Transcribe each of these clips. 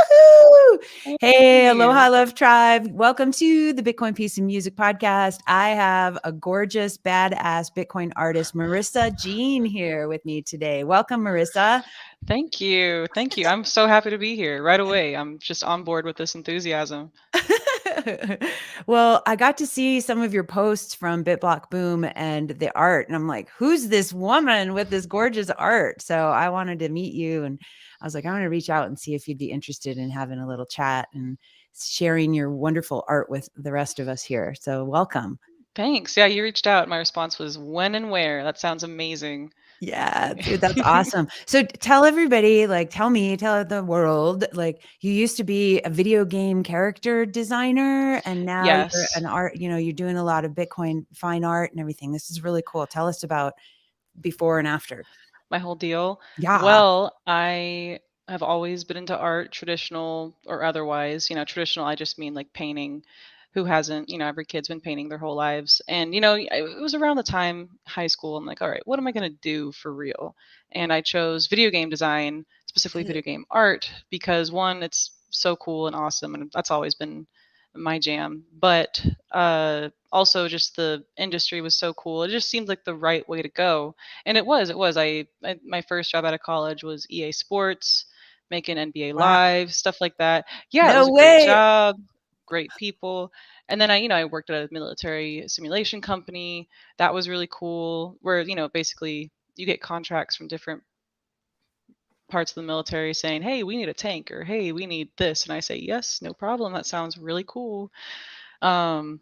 Woohoo! Hey, Hey. aloha, love tribe. Welcome to the Bitcoin Peace and Music podcast. I have a gorgeous, badass Bitcoin artist, Marisa Jean, here with me today. Welcome, Marisa. Thank you. Thank you. I'm so happy to be here right away. I'm just on board with this enthusiasm. Well, I got to see some of your posts from BitBlock Boom and the art, and I'm like, who's this woman with this gorgeous art? So I wanted to meet you, and I was like, I'm going to reach out and see if you'd be interested in having a little chat and sharing your wonderful art with the rest of us here. So welcome. Thanks. Yeah, you reached out. My response was when and where. That sounds amazing. Yeah, dude, that's awesome. So tell everybody, like, tell the world, like, you used to be a video game character designer and now you're Yes, an art, you're doing a lot of Bitcoin fine art and everything. This is really cool. Tell us about before and after. my whole deal. Yeah. Well, I have always been into art, traditional or otherwise. Traditional, I just mean like painting. Who hasn't? Every kid's been painting their whole lives. And, it was around the time high school. I'm like, all right, what am I going to do for real? And I chose video game design, specifically video game art, because one, it's so cool and awesome. And that's always been my jam. But also, just the industry was so cool. It just seemed like the right way to go. And it was. My first job out of college was EA Sports, making NBA Wow. Live, stuff like that. Yeah, it was No a great way. job, great people. And then I worked at a military simulation company. That was really cool. Where basically you get contracts from different parts of the military saying, "Hey, we need a tank," or "Hey, we need this," and I say, "Yes, no problem. That sounds really cool." Um,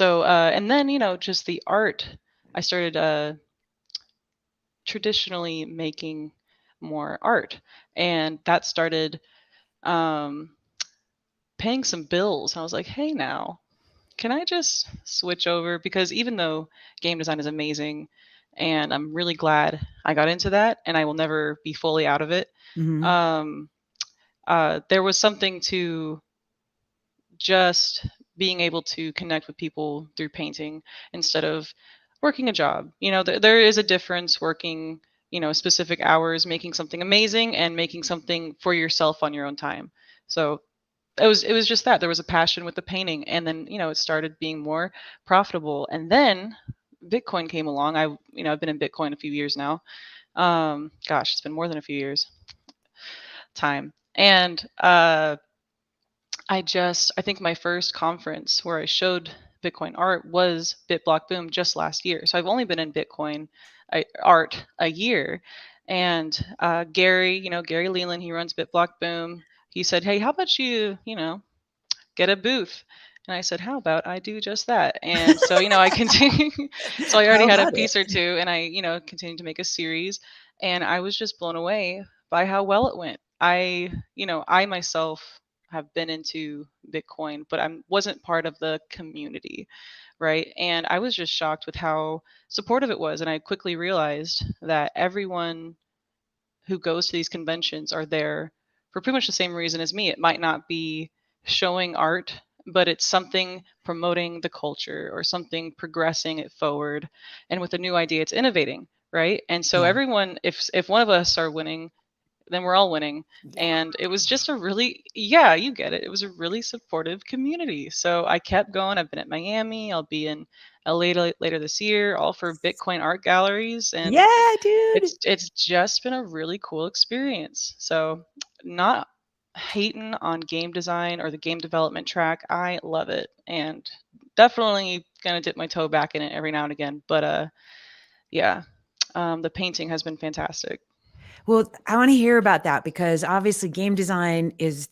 and then just the art. I started traditionally making more art, and that started um, paying some bills. I was like, hey, now, can I just switch over? Because even though game design is amazing, and I'm really glad I got into that, and I will never be fully out of it, Mhm. um, there was something to just being able to connect with people through painting instead of working a job. There is a difference working, specific hours, making something amazing and making something for yourself on your own time. So it was just that there was a passion with the painting, and then it started being more profitable, and then Bitcoin came along. I've been in Bitcoin a few years now. Gosh, it's been more than a few years. Time. And I think my first conference where I showed Bitcoin art was BitBlock Boom just last year. So I've only been in Bitcoin art a year. And Gary Leland, he runs BitBlock Boom. He said, "Hey, how about you get a booth?" And I said, "How about I do just that?" And so, I continue. So I already How had a about it? piece or two, and I continued to make a series. And I was just blown away by how well it went. I myself have been into Bitcoin, but I wasn't part of the community, right? And I was just shocked with how supportive it was. And I quickly realized that everyone who goes to these conventions are there for pretty much the same reason as me. It might not be showing art, but it's something promoting the culture or something progressing it forward. And with a new idea, it's innovating, right? And so Yeah. everyone, if one of us are winning, then we're all winning. Yeah. And it was just a really, yeah, you get it. It was a really supportive community. So I kept going. I've been at Miami. I'll be in LA later this year, all for Bitcoin art galleries. And Yeah, dude. it's just been a really cool experience. So, not hating on game design or the game development track. I love it, and definitely gonna dip my toe back in it every now and again. But yeah, the painting has been fantastic. Well, I want to hear about that because obviously game design is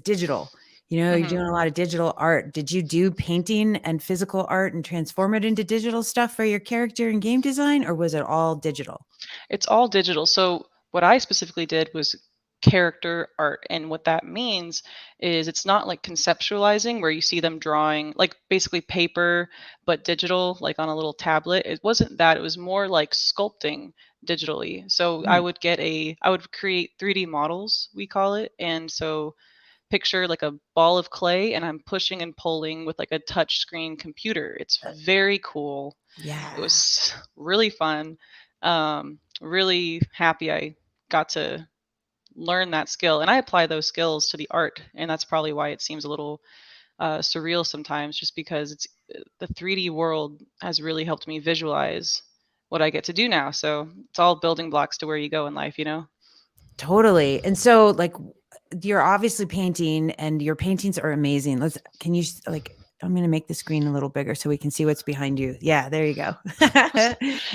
digital. You're hmm doing a lot of digital art. Did you do painting and physical art and transform it into digital stuff for your character in game design, or was it all digital? It's all digital. So what I specifically did was character art. And what that means is it's not like conceptualizing where you see them drawing like basically paper but digital like on a little tablet. It wasn't that. It was more like sculpting digitally. So Mm. I would create 3D models, we call it. And so picture like a ball of clay and I'm pushing and pulling with like a touch screen computer. It's very cool. It Yeah. was really fun. Really happy I got to learn that skill, and I apply those skills to the art, and that's probably why it seems a little surreal sometimes, just because it's the 3D world has really helped me visualize what I get to do now. So it's all building blocks to where you go in life, you know? Totally. And so like you're obviously painting and your paintings are amazing. Can you like, I'm going to make the screen a little bigger so we can see what's behind you. Yeah, there you go.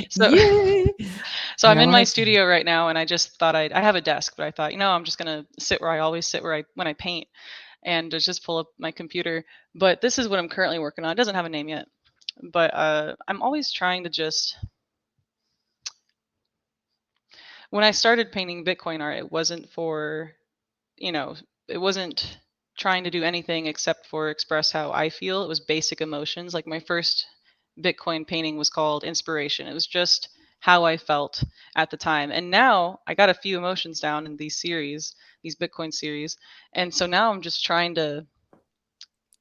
So Yay. so And I'm I in my want to, studio right now, and I just thought I have a desk, but I thought, I'm just gonna sit where I always sit where I when I paint, and just pull up my computer. But this is what I'm currently working on. It doesn't have a name yet, but I'm always trying to just when I started painting Bitcoin art, it wasn't for you know, it wasn't trying to do anything except for express how I feel. It was basic emotions. Like my first Bitcoin painting was called Inspiration. It was just how I felt at the time. And now I got a few emotions down in these series, these Bitcoin series. And so now I'm just trying to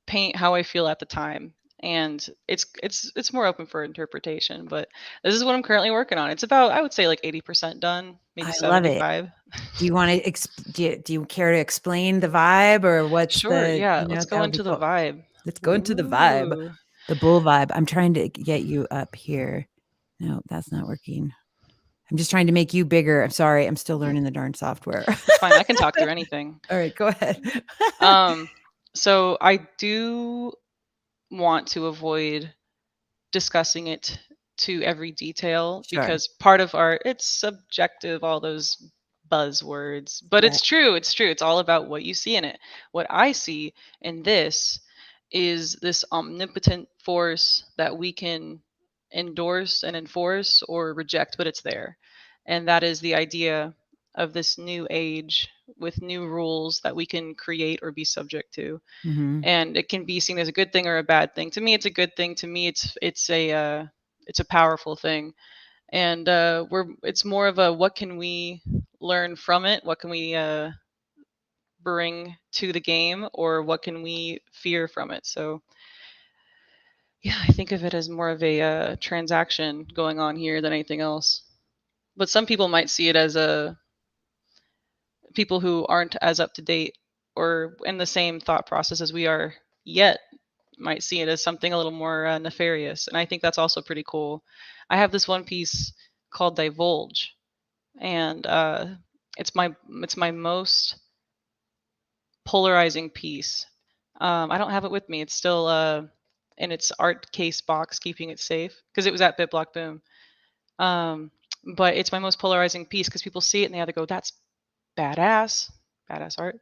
paint how I feel at the time. And it's more open for interpretation, but this is what I'm currently working on. It's about, I would say, like 80% done, maybe I love it. 75. Do you want to, do you care to explain the vibe or what's Sure, the, yeah. you know, Let's that go would be into the cool. vibe. Let's go into the vibe, Ooh. the bull vibe. I'm trying to get you up here. No, that's not working. I'm just trying to make you bigger. I'm sorry. I'm still learning the darn software. It's fine. I can talk through anything. All right, go ahead. Um, so I do want to avoid discussing it to every detail Sure. because part of art, it's subjective, all those buzzwords, but Yeah. it's true. It's true. It's all about what you see in it. What I see in this is this omnipotent force that we can endorse and enforce or reject, but it's there. And that is the idea of this new age with new rules that we can create or be subject to, Mhm. and it can be seen as a good thing or a bad thing. To me, it's a good thing. To me, it's a powerful thing, and it's more of a what can we learn from it? What can we bring to the game, or what can we fear from it? So yeah, I think of it as more of a transaction going on here than anything else. But some people might see it as a people who aren't as up to date or in the same thought process as we are yet might see it as something a little more nefarious, and I think that's also pretty cool. I have this one piece called Divulge, and it's my most polarizing piece. I don't have it with me. It's still in its art case box, keeping it safe because it was at BitBlock Boom. Um, but it's my most polarizing piece because people see it and they either go, "That's badass, badass art,"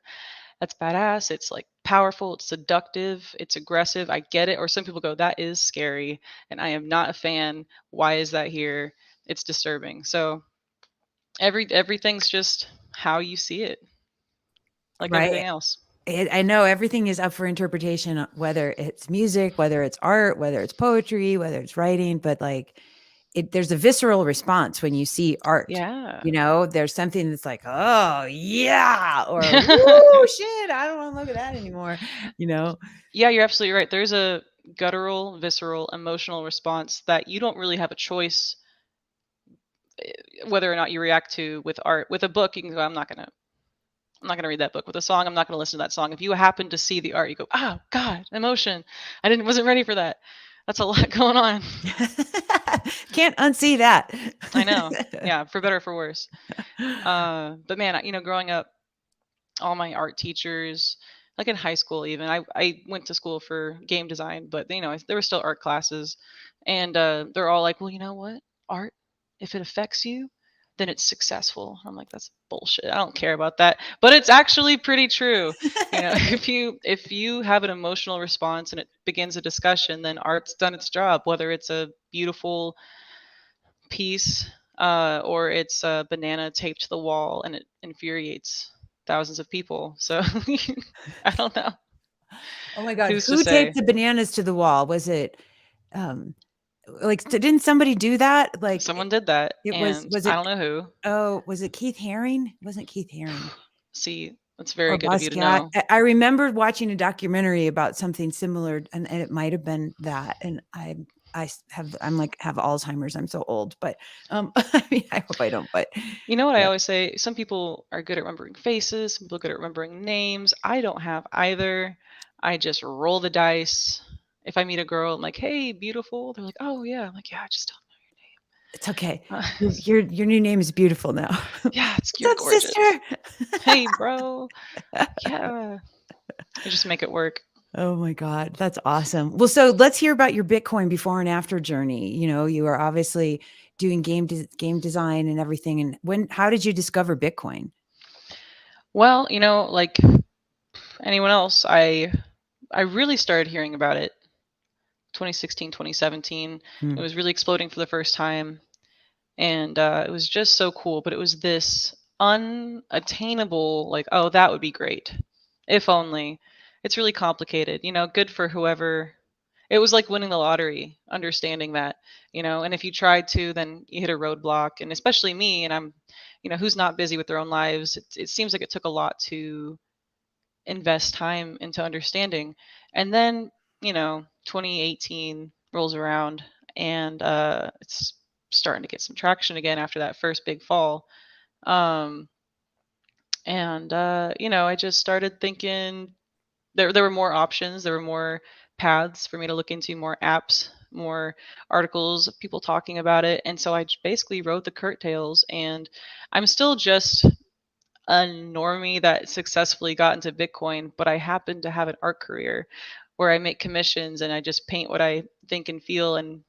that's badass. It's like powerful, it's seductive, it's aggressive. I get it. Or some people go, that is scary and I am not a fan. Why is that here? It's disturbing. So everything's just how you see it, like Right. everything else. I know everything is up for interpretation, whether it's music, whether it's art, whether it's poetry, whether it's writing, but like there's a visceral response when you see art. Yeah. You know, there's something that's like, oh yeah, or woo shit, I don't want to look at that anymore. You know, Yeah, you're absolutely right. There's a guttural, visceral, emotional response that you don't really have a choice whether or not you react to with art. With a book, you can go, I'm not gonna read that book. With a song, I'm not gonna listen to that song. If you happen to see the art, you go, "Oh God, emotion! Wasn't ready for that." That's a lot going on. can't unsee that. I know. Yeah, for better or for worse. But man, growing up, all my art teachers, like in high school, even I went to school for game design, but there were still art classes, and they're all like, "Well, you know what? Art, if it affects you, then it's successful." I'm like, "That's bullshit. I don't care about that." But it's actually pretty true. If you have an emotional response and it begins a discussion, then art's done its job. Whether it's a beautiful piece or it's a banana taped to the wall and it infuriates thousands of people. So I don't know. Oh my God. Who's to Who taped say? the bananas to the wall? Was it, um, like, didn't somebody do that? Like Someone did that, and was I it, don't know who. oh, was it Keith Haring? It wasn't Keith Haring See, that's or very good of you to Basquiat. know. I remember watching a documentary about something similar and it might have been that. And I I'm like have Alzheimer's. I'm so old, but I mean, I hope I don't. But You know what I yeah, always say? Some people are good at remembering faces, some people are good at remembering names. I don't have either. I just roll the dice. If I meet a girl, I'm like, "Hey, beautiful." They're like, "Oh yeah." I'm like, "Yeah, I just it's okay. don't know Your your name." your new name is beautiful now. Yeah, it's What's you're up, gorgeous. sister? Hey, bro. Yeah. I just make it work. Oh my God, that's awesome. Well, so let's hear about your Bitcoin before and after journey. You know, you are obviously doing game design and everything. And how did you discover Bitcoin? Well, like anyone else, I really started hearing about it 2016, 2017. It Hmm. was really exploding for the first time, and it was just so cool. But it was this unattainable, like, oh, that would be great, if only. It's really complicated, good for whoever. It was like winning the lottery, understanding that, and if you tried to, then you hit a roadblock. And especially me, and I'm, who's not busy with their own lives. It seems like it took a lot to invest time into understanding. And then, 2018 rolls around, and it's starting to get some traction again after that first big fall. Um, and I just started thinking there were more options, there were more paths for me to look into, more apps, more articles, people talking about it. And so I basically wrote the curtails, and I'm still just a normie that successfully got into Bitcoin, but I happen to have an art career where I make commissions and I just paint what I think and feel, and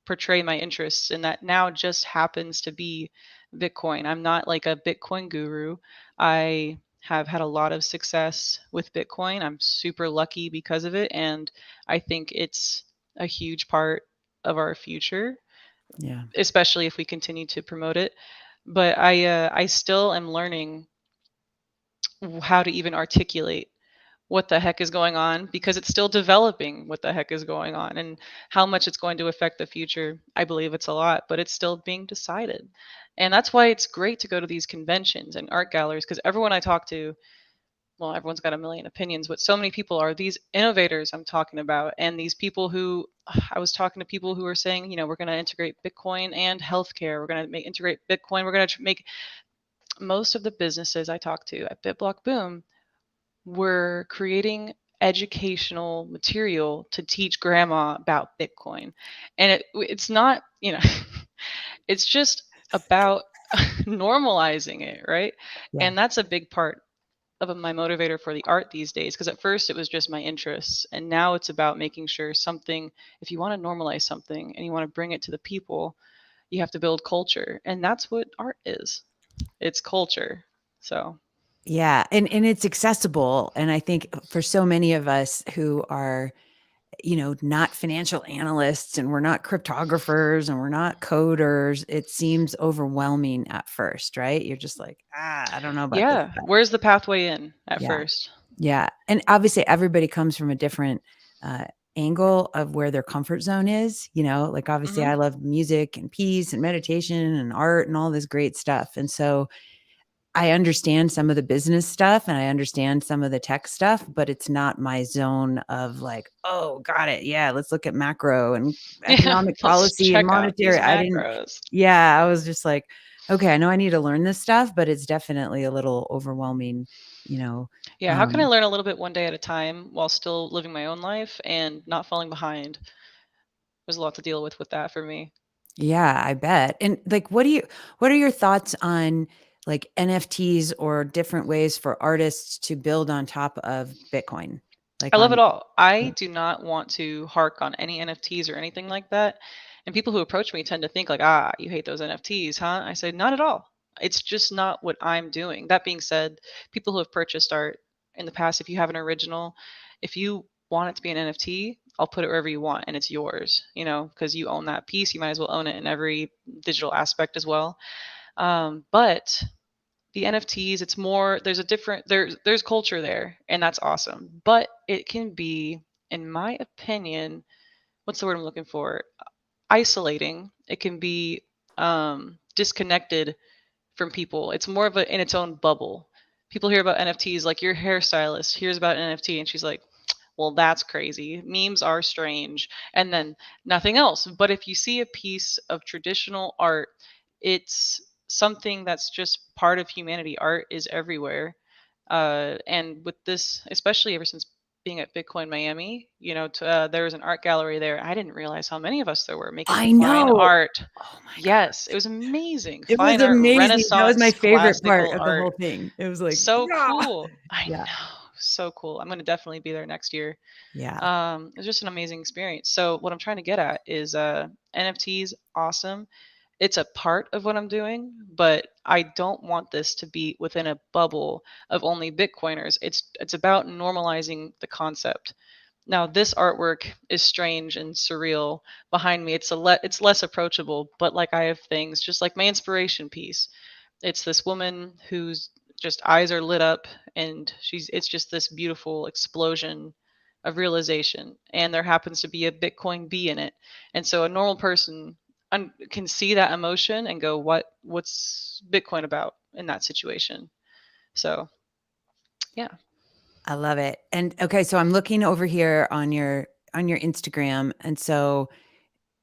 portray my interests. And that now just happens to be Bitcoin. I'm not like a Bitcoin guru. I have had a lot of success with Bitcoin. I'm super lucky because of it. And I think it's a huge part of our future, Yeah. especially if we continue to promote it. But I still am learning how to even articulate what the heck is going on, because it's still developing what the heck is going on and how much it's going to affect the future. I believe it's a lot, but it's still being decided. And that's why it's great to go to these conventions and art galleries, because everyone I talk to, well, everyone's got a million opinions, but so many people are these innovators I'm talking about. And these people who I was talking to people who were saying, we're going to integrate Bitcoin and healthcare. We're going to integrate Bitcoin. We're going to make most of the businesses I talk to at BitBlock Boom were creating educational material to teach grandma about Bitcoin. And it's not, it's just about normalizing it, right? Yeah. And that's a big part of my motivator for the art these days, because at first it was just my interests, and now it's about making sure something, if you want to normalize something and you want to bring it to the people, you have to build culture. And that's what art is. It's culture. So, Yeah. And it's accessible. And I think for so many of us who are, not financial analysts and we're not cryptographers and we're not coders, it seems overwhelming at first, right? You're just like, I don't know about this yeah, stuff. where's the pathway in at Yeah. first? Yeah. And obviously everybody comes from a different uh, angle of where their comfort zone is, like obviously Mhm. I love music and peace and meditation and art and all this great stuff. And so I understand some of the business stuff and I understand some of the tech stuff, but it's not my zone of like, oh, got it. Yeah, let's look at macro and Yeah, economic let's policy and check out these monetary. I didn't, macros. yeah, I was just like, okay, I know I need to learn this stuff, but it's definitely a little overwhelming, you know. Yeah, how can I Um, learn a little bit one day at a time while still living my own life and not falling behind? There's a lot to deal with that for me. yeah, I bet. And like, what are your thoughts on like NFTs or different ways for artists to build on top of Bitcoin? I Like love it on, all. I do not want to hark on any NFTs or anything like that. And people who approach me tend to think like, "Ah, you hate those NFTs, huh?" I say, "Not at all. It's just not what I'm doing." That being said, people who have purchased art in the past, if you have an original, if you want it to be an NFT, I'll put it wherever you want and it's yours, because you own that piece. You might as well own it in every digital aspect as well. But the NFTs, it's more, there's a different, there's culture there, and that's awesome. But it can be, in my opinion, what's the word I'm looking for? Isolating. It can be disconnected from people. It's more of a in its own bubble. People hear about NFTs, like your hairstylist hears about an NFT and she's like, well, that's crazy. Memes are strange. And then nothing else. But if you see a piece of traditional art, it's something that's just part of humanity. Art is everywhere. And with this, especially ever since being at Bitcoin Miami, there was an art gallery there. I didn't realize how many of us there were making I fine know. art. Oh my Yes, it was amazing. It was Fine art, amazing. That was my Renaissance, favorite part classical of the art. whole thing. It was like, So yeah. cool. I Yeah. know. So cool. I'm going to definitely be there next year. Yeah. It was just an amazing experience. So what I'm trying to get at is NFTs, awesome. It's a part of what I'm doing, but I don't want this to be within a bubble of only Bitcoiners. It's about normalizing the concept. Now, this artwork is strange and surreal behind me. It's less approachable, but like I have things, just like my inspiration piece. It's this woman whose just eyes are lit up, and it's just this beautiful explosion of realization, and there happens to be a Bitcoin bee in it. And so a normal person can see that emotion and go, what's Bitcoin about in that situation? So yeah. I love it. And okay, so I'm looking over here on your Instagram, and so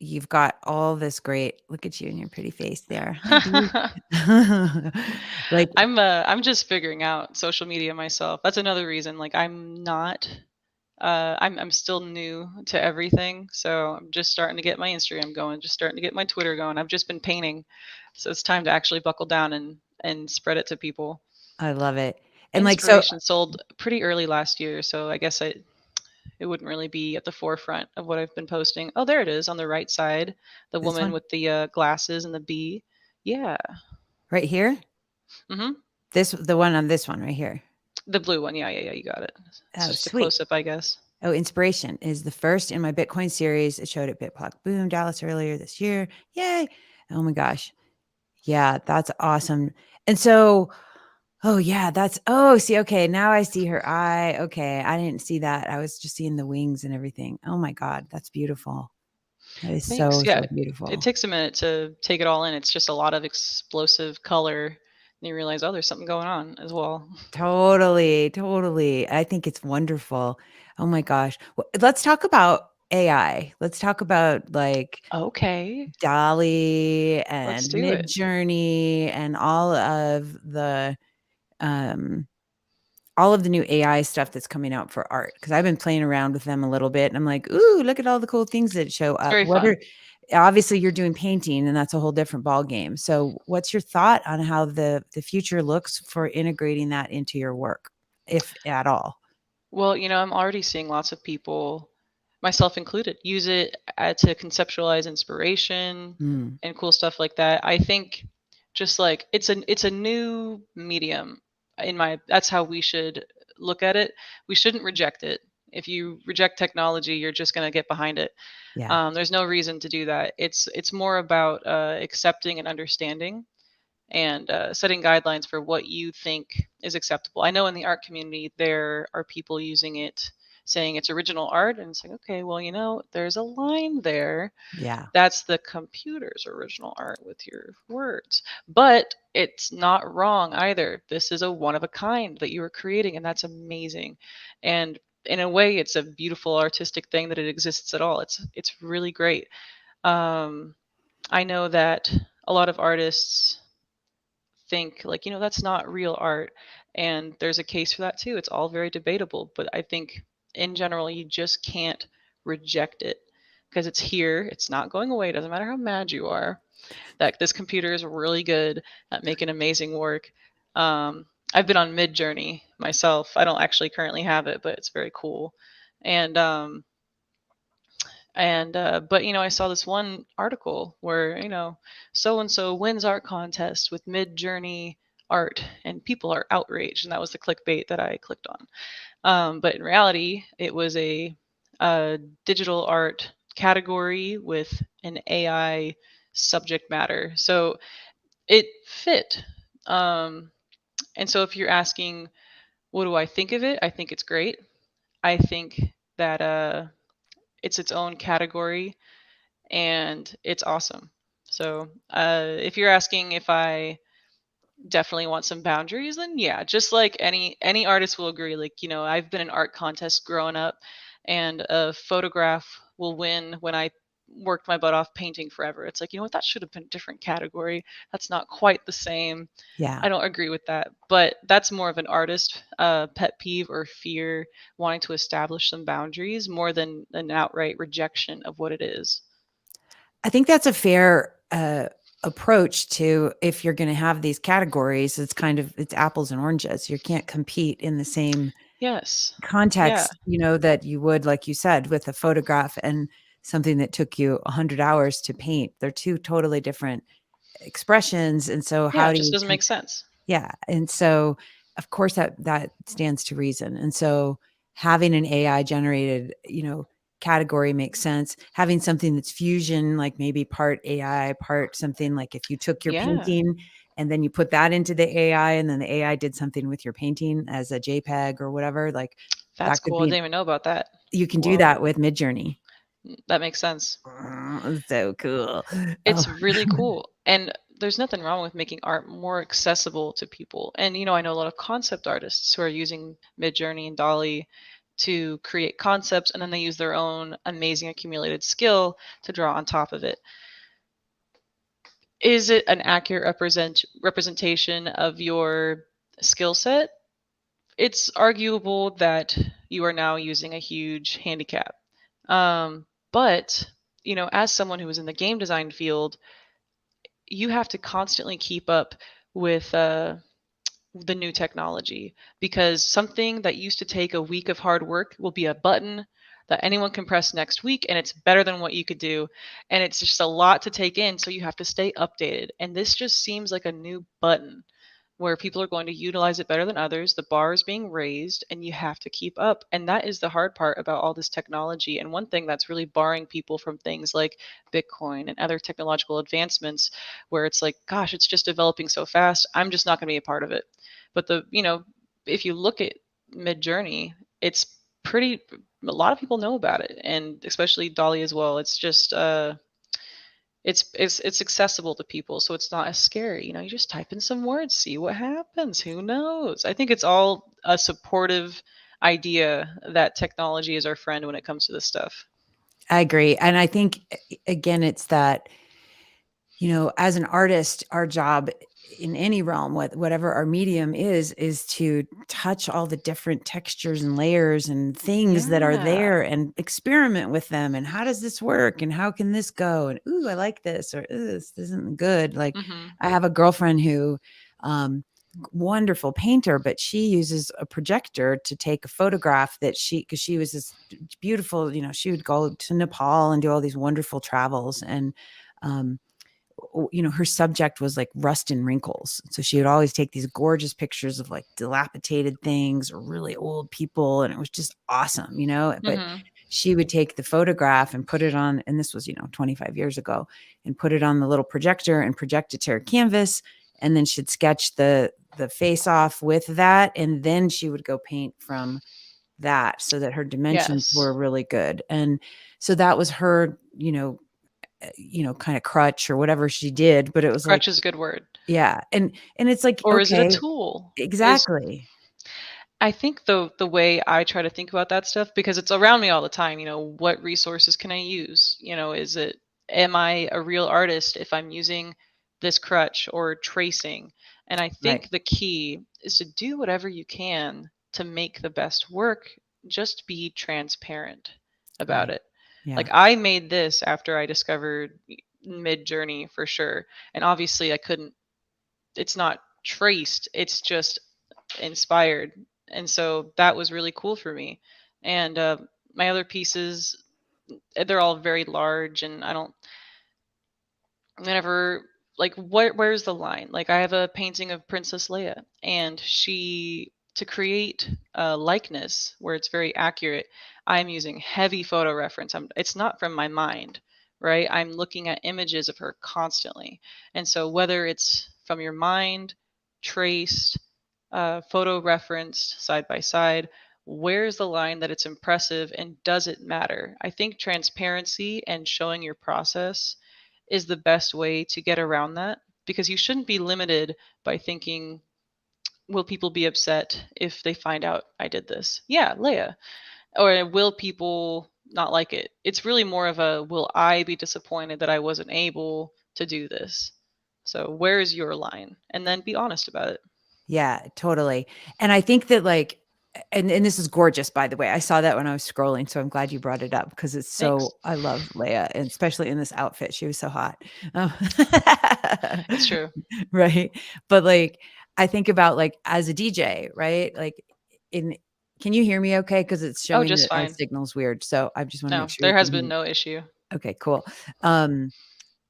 you've got all this great look at you and your pretty face there. Hi, bee. Like, I'm just figuring out social media myself. That's another reason. Like I'm not I'm still new to everything, so I'm just starting to get my Instagram going, just starting to get my Twitter going. I've just been painting, so it's time to actually buckle down and spread it to people. I love it. And like, so Inspiration sold pretty early last year, so I guess it wouldn't really be at the forefront of what I've been posting. Oh, there it is on the right side, the this woman one with the glasses and the bee. Yeah. right here, Hmm. the one on this one right here. The blue one. Yeah, yeah, yeah. You got it. It's Oh, just a sweet. close up, I guess. Oh, inspiration is the first in my Bitcoin series. It showed at BitBlock Boom Dallas earlier this year. Yay. Oh my gosh. Yeah, that's awesome. And so, oh yeah, see, okay, now I see her eye. Okay, I didn't see that. I was just seeing the wings and everything. Oh my God, that's beautiful. That is Thanks. so, Yeah, so it beautiful. takes a minute to take it all in. It's just a lot of explosive color, and you realize, oh, there's something going on as well. Totally, totally. I think it's wonderful. Oh my gosh. Let's talk about AI. Let's talk about like Okay, Dolly let's and do it. Midjourney and um, all of the new AI stuff that's coming out for art. Because I've been playing around with them a little bit, and I'm like, "Ooh, look at all the cool things that show It's up." very fun. Obviously, you're doing painting, and that's a whole different ballgame. So, what's your thought on how the future looks for integrating that into your work, if at all? Well, I'm already seeing lots of people, myself included, use it to conceptualize inspiration Mm, and cool stuff like that. I think just like it's a new medium that's how we should look at it. We shouldn't reject it. If you reject technology, you're just going to get behind it. yeah, There's no reason to do that. It's more about accepting and understanding and setting guidelines for what you think is acceptable. I know in the art community there are people using it saying it's original art, and it's like, okay, well, there's a line there. yeah, That's the computer's original art with your words. But it's not wrong either. This is a one of a kind that you are creating, and that's amazing. And in a way, it's a beautiful artistic thing that it exists at all. It's really great. Um, I know that a lot of artists think like, that's not real art. And there's a case for that too. It's all very debatable, but I think in general, you just can't reject it because it's here. It's not going away. It doesn't matter how mad you are. That this computer is really good at making amazing work. I've been on Mid Journey myself. I don't actually currently have it, but it's very cool. And but I saw this one article where so and so wins art contest with Mid Journey art, and people are outraged, and that was the clickbait that I clicked on. But in reality, it was a digital art category with an AI subject matter, so it fit. Um, and so if you're asking, what do I think of it? I think it's great. I think that it's its own category and it's awesome. So if you're asking if I definitely want some boundaries, then yeah, just like any artist will agree, like, I've been in art contests growing up, and a photograph will win when I worked my butt off painting forever. It's like, you know what, that should have been a different category. That's not quite the same. Yeah. I don't agree with that, but that's more of an artist pet peeve or fear, wanting to establish some boundaries more than an outright rejection of what it is. I think that's a fair approach to, if you're going to have these categories, it's apples and oranges. You can't compete in the same Yes. Yeah. context, that you would, like you said, with a photograph and something that took you 100 hours to paint. They're two totally different expressions. And so Yeah, how it do just you doesn't make sense. yeah, and so, of course, that stands to reason, and so having an AI generated, category makes sense. Having something that's fusion, like maybe part AI, part something, like if you took your Yeah. painting and then you put that into the AI, and then the AI did something with your painting as a JPEG or whatever, like, That's that could cool. I be didn't even know about that. you can do Whoa. that with Midjourney. That makes sense. So cool. Oh It's really cool. And there's nothing wrong with making art more accessible to people. And I know a lot of concept artists who are using Midjourney and Dolly to create concepts, and then they use their own amazing accumulated skill to draw on top of it. Is it an accurate representation of your skill set? It's arguable that you are now using a huge handicap. But, as someone who was in the game design field, you have to constantly keep up with the new technology, because something that used to take a week of hard work will be a button that anyone can press next week, and it's better than what you could do. And it's just a lot to take in, so you have to stay updated. And this just seems like a new button where people are going to utilize it better than others. The bar is being raised and you have to keep up. And that is the hard part about all this technology. And one thing that's really barring people from things like Bitcoin and other technological advancements, where it's like, gosh, it's just developing so fast. I'm just not going to be a part of it. But if you look at Midjourney, it's pretty, a lot of people know about it. And especially Dolly as well. It's just, it's accessible to people, so it's not as scary. You just type in some words, see what happens. Who knows? I think it's all a supportive idea that technology is our friend when it comes to this stuff. I agree, and I think, again, it's that, as an artist, our job in any realm, whatever our medium is to touch all the different textures and layers and things that are Yeah. there and experiment with them. And how does this work? And how can this go? And, ooh, I like this, or, ooh, this isn't good. Like, Hmm. I have a girlfriend who, um, wonderful painter, but she uses a projector to take a photograph because she was this beautiful, she would go to Nepal and do all these wonderful travels. And, um, her subject was like rust and wrinkles. So she would always take these gorgeous pictures of like dilapidated things or really old people. And it was just awesome, but Hmm. she would take the photograph and put it on, and this was, 25 years ago, and put it on the little projector and project it to her canvas. And then she'd sketch the face off with that. And then she would go paint from that so that her dimensions Yes. were really good. And so that was her, kind of crutch or whatever she did, but it was like, Crutch is a good word. yeah. And it's like, Or is it a okay, tool? Is exactly. I think the way I try to think about that stuff, because it's around me all the time, what resources can I use? Am I a real artist if I'm using this crutch or tracing? And I Right. think the key is to do whatever you can to make the best work. Just be transparent about Right. it. Like, Yeah. I made this after I discovered Mid Journey for sure. And obviously it's not traced, it's just inspired. And so that was really cool for me. And my other pieces, they're all very large, and I don't whenever like where's the line? Like, I have a painting of Princess Leia, and she to create a likeness where it's very accurate, I'm using heavy photo reference. It's not from my mind, right? I'm looking at images of her constantly. And so whether it's from your mind, traced, photo referenced side by side, where's the line that it's impressive, and does it matter? I think transparency and showing your process is the best way to get around that. because you shouldn't be limited by thinking, will people be upset if they find out I did this? Yeah, Leia. Or will people not like it? It's really more of a, will I be disappointed that I wasn't able to do this? So where is your line? And then be honest about it. Yeah, totally. And I think that like and this is gorgeous, by the way. I saw that when I was scrolling, so I'm glad you brought it up because it's Thanks. so I love Leia, and especially in this outfit. She was so hot. Um, It's true. right? But like I think about like as a DJ, right? Like in can you hear me okay? Because it's Oh, showing just that our fine. signal's weird. So I just want to make No, sure you there has can hear been me. no issue. Okay, cool. Um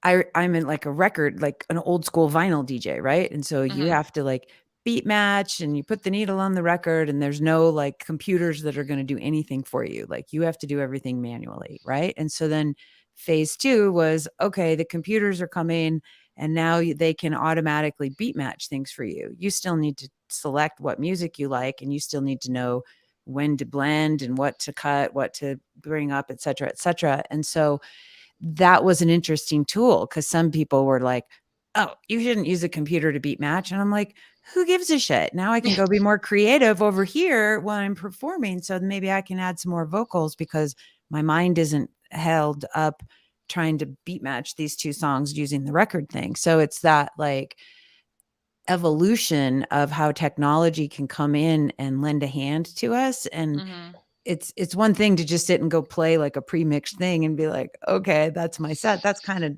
I'm in like a record, like an old school vinyl DJ, right? And so you Hmm. have to like beat match and you put the needle on the record and there's no like computers that are going to do anything for you. Like you have to do everything manually, right? And so then phase 2 was okay, the computers are coming and now they can automatically beat match things for you. You still need to select what music you like and you still need to know when to blend and what to cut, what to bring up, et cetera, et cetera. And so that was an interesting tool because some people were like, "Oh, you shouldn't use a computer to beat match." And I'm like, "Who gives a shit? Now I can go be more creative over here when I'm performing. So maybe I can add some more vocals because my mind isn't held up trying to beat match these two songs using the record thing." So it's that like evolution of how technology can come in and lend a hand to us. And Hmm. it's one thing to just sit and go play like a pre-mixed thing and be like, "Okay, that's my set." That's kind of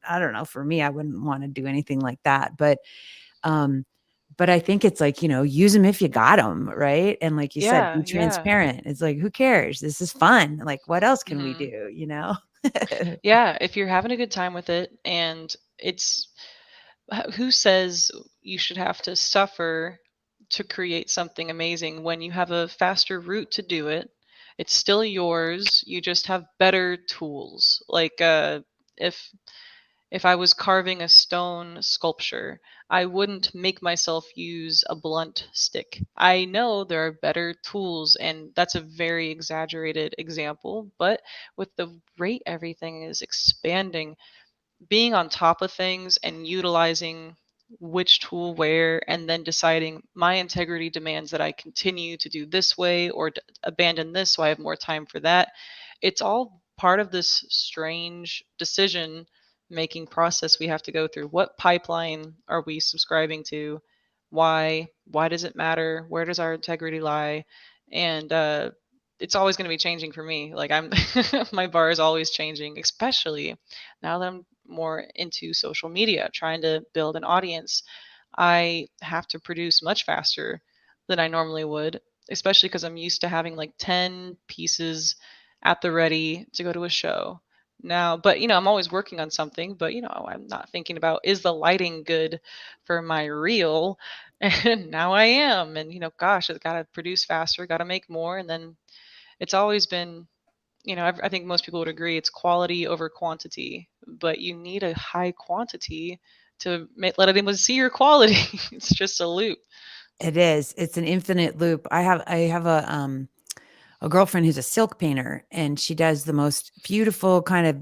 I don't know, for me, I wouldn't wanna do anything like that, um, but I think it's like, use them if you got them, right? And like you said, Yeah, be yeah. transparent. It's like, who cares? This is fun. Like, what else can we Hmm. do, you know? Yeah, if you're having a good time with it, and it's who says you should have to suffer to create something amazing when you have a faster route to do it? It's still yours. You just have better tools. Like if I was carving a stone sculpture, I wouldn't make myself use a blunt stick. I know there are better tools, and that's a very exaggerated example, but with the rate everything is expanding, being on top of things and utilizing which tool where, and then deciding my integrity demands that I continue to do this way or abandon this so I have more time for that. It's all part of this strange decision making process we have to go through. What pipeline are we subscribing to? Why does it matter? Where does our integrity lie? And it's always going to be changing for me. Like I'm my bar is always changing, especially now that I'm more into social media, trying to build an audience. I have to produce much faster than I normally would, especially because I'm used to having like 10 pieces at the ready to go to a show. Now, but I'm always working on something, but I'm not thinking about, is the lighting good for my reel? And now I am. And gosh, I got to produce faster, got to make more. And then it's always been, I think most people would agree it's quality over quantity, but you need a high quantity to let anyone see your quality. It's just a loop. It is. It's an infinite loop. I have a girlfriend who's a silk painter, and she does the most beautiful kind of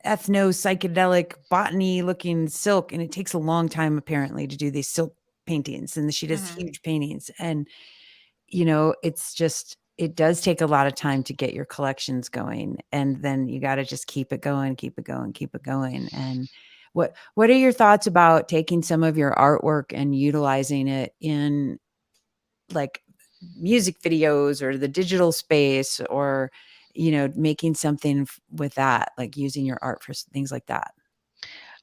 ethno psychedelic botany looking silk, and it takes a long time apparently to do these silk paintings, and she does Hmm. huge paintings. And it's just it does take a lot of time to get your collections going, and then you got to just keep it going, keep it going, keep it going. And what are your thoughts about taking some of your artwork and utilizing it in like music videos or the digital space, or making something with that, like using your art for things like that?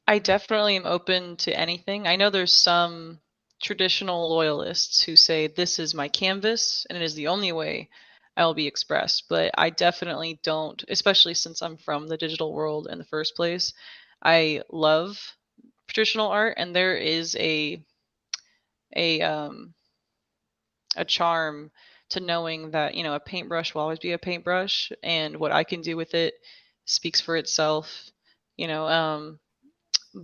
I definitely am open to anything. I know there's some traditional loyalists who say this is my canvas and it is the only way I will be expressed, but I definitely don't, especially since I'm from the digital world in the first place. I love traditional art, and there is a a charm to knowing that a paintbrush will always be a paintbrush, and what I can do with it speaks for itself. you know um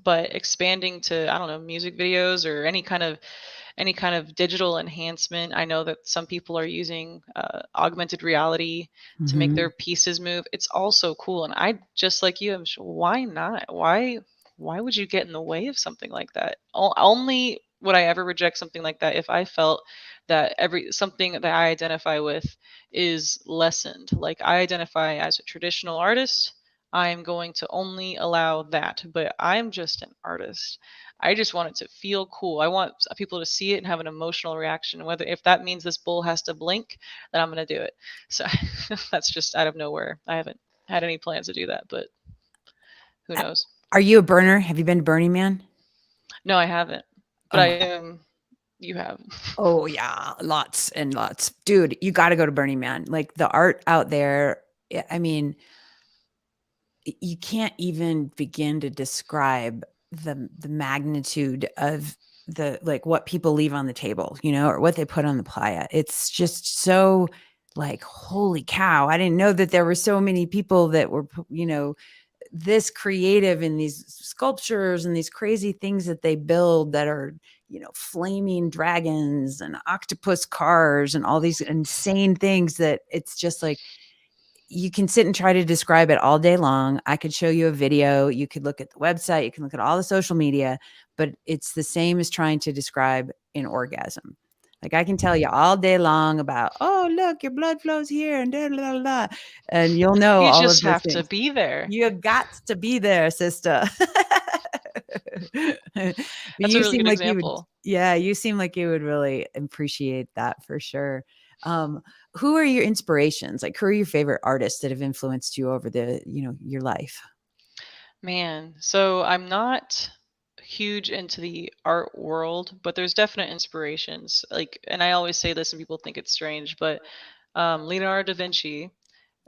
but expanding to, I don't know, music videos or any kind of digital enhancement. I know that some people are using augmented reality to make their Mhm. pieces move. It's also cool, and I, just like you, why not? Why? why would you get in the way of something like that? Only would I ever reject something like that if I felt that every something that I identify with is lessened. Like I identify as a traditional artist, I'm going to only allow that, but I'm just an artist. I just want it to feel cool. I want people to see it and have an emotional reaction. Whether if that means this bull has to blink, then I'm going to do it. So that's just out of nowhere. I haven't had any plans to do that, but who knows? Are you a burner? Have you been to Burning Man? No, I haven't. But I Oh, am. You have. oh yeah, lots and lots. Dude, you got to go to Burning Man. Like the art out there, I mean, you can't even begin to describe the magnitude of the like what people leave on the table, you know, or what they put on the playa. It's just so like holy cow. I didn't know that there were so many people that were, you know, this creative in these sculptures and these crazy things that they build that are, you know, flaming dragons and octopus cars and all these insane things that it's just like you can sit and try to describe it all day long. I could show you a video, you could look at the website, you can look at all the social media, but it's the same as trying to describe an orgasm. Like I can tell you all day long about, oh, look, your blood flows here and da, da, da, da, and you'll know You all of just those have to things. be there. You got to be there, sister. But That's a you really seem good like you would, example. yeah, you seem like you would really appreciate that for sure. Um, who are your inspirations? Like, who are your favorite artists that have influenced you over the, you know, your life? Man, so I'm not huge into the art world, but there's definite inspirations. Like, and I always say this and people think it's strange, but Leonardo da Vinci,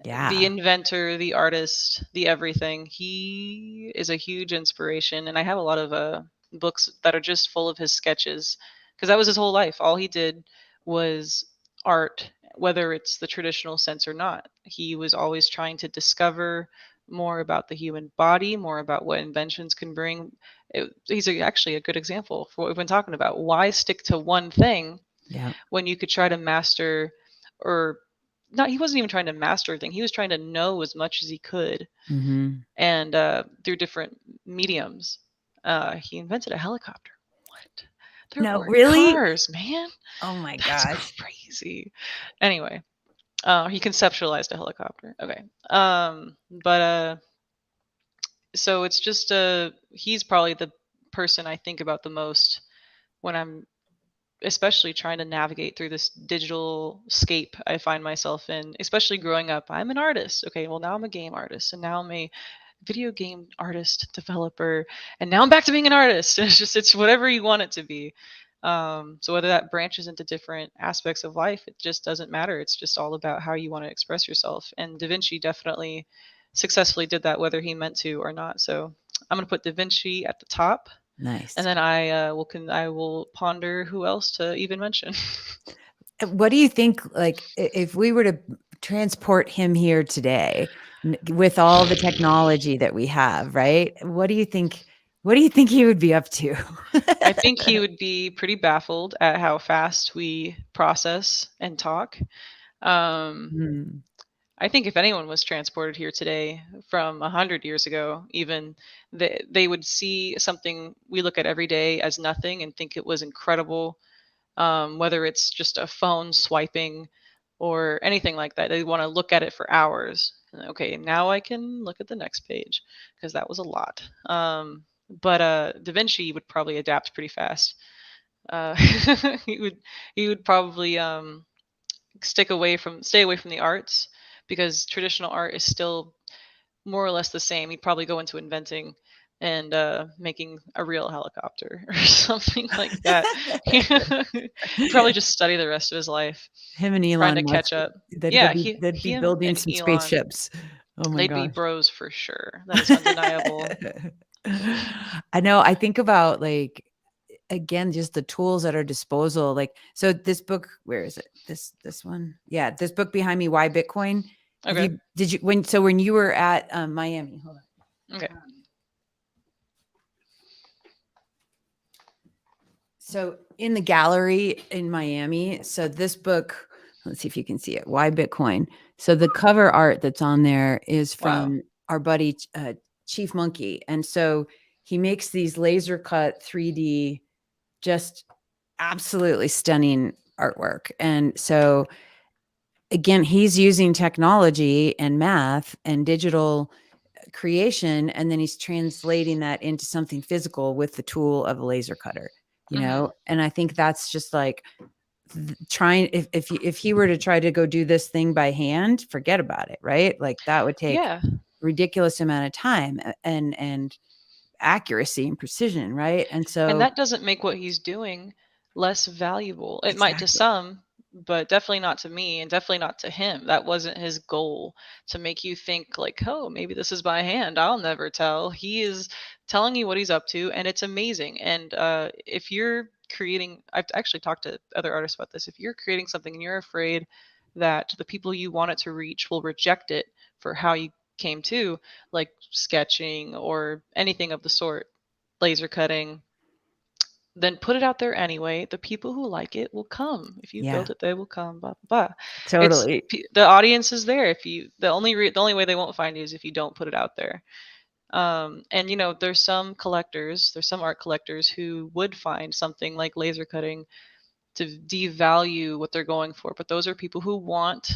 the Yeah. inventor, the artist, the everything. He is a huge inspiration, and I have a lot of books that are just full of his sketches because that was his whole life. All he did was art, whether it's the traditional sense or not. He was always trying to discover more about the human body, more about what inventions can bring. Actually a good example for what we've been talking about. Why stick to one thing Yeah. when you could try to master or not, he wasn't even trying to master everything. He was trying to know as much as he could, Hmm. and through different mediums. He invented a helicopter. What? There No, were really? cars, man. Oh my That's gosh. crazy. Anyway, he conceptualized a helicopter. Okay. But so it's just he's probably the person I think about the most when I'm especially trying to navigate through this digital scape I find myself in, especially growing up. I'm an artist. Okay, well now I'm a game artist, and now I'm a video game artist, developer, and now I'm back to being an artist. It's whatever you want it to be. So whether that branches into different aspects of life, it just doesn't matter. It's just all about how you want to express yourself. And Da Vinci definitely successfully did that, whether he meant to or not. So I'm gonna put Da Vinci at the top, and Nice. then I will ponder who else to even mention. What do you think? Like, if we were to transport him here today with all the technology that we have, right? What do you think? What do you think he would be up to? I think he would be pretty baffled at how fast we process and talk. Um, Hmm. I think if anyone was transported here today from 100 years ago, even they would see something we look at every day as nothing and think it was incredible. Whether it's just a phone swiping or anything like that, they want to look at it for hours. Okay, now I can look at the next page because that was a lot. But Da Vinci would probably adapt pretty fast. Uh, he would he would probably stay away from the arts because traditional art is still more or less the same. He'd probably go into inventing and making a real helicopter or something like that. He'd probably just study the rest of his life Him and trying to Elon Musk, catch up. they'd Yeah, they'd be him building and some Elon, spaceships. Oh my they'd be gosh. bros for sure. That is undeniable. I know. I think about like again, just the tools at our disposal. Like, so this book, where is it? This one? Yeah, this book behind me, Why Bitcoin. Have Okay. you did you when you were at Miami? Hold Okay. on. So in the gallery in Miami, so this book, let's see if you can see it. Why Bitcoin? So the cover art that's on there is Wow. from our buddy Chief Monkey, and so he makes these laser cut 3D, just absolutely stunning artwork. And so again, he's using technology and math and digital creation, and then he's translating that into something physical with the tool of a laser cutter, you Hmm. know? And I think that's just like trying, if he were to try to go do this thing by hand, forget about it, right? Like that would take Yeah. ridiculous amount of time and accuracy and precision, right? And And so that doesn't make what he's doing less valuable. It might to exactly. some, but definitely not to me and definitely not to him. That wasn't his goal, to make you think like, "Oh, maybe this is by hand. I'll never tell." He is telling you what he's up to, and it's amazing. And if you're creating, I've actually talked to other artists about this. If you're creating something and you're afraid that the people you want it to reach will reject it for how you came to, like sketching or anything of the sort, laser cutting, then put it out there anyway. The people who like it will come. If you Yeah, build it, they will come. Blah blah blah. It's totally. the audience is there. If you the only way they won't find you is if you don't put it out there. And there's some collectors, there's some art collectors who would find something like laser cutting to devalue what they're going for. But those are people who want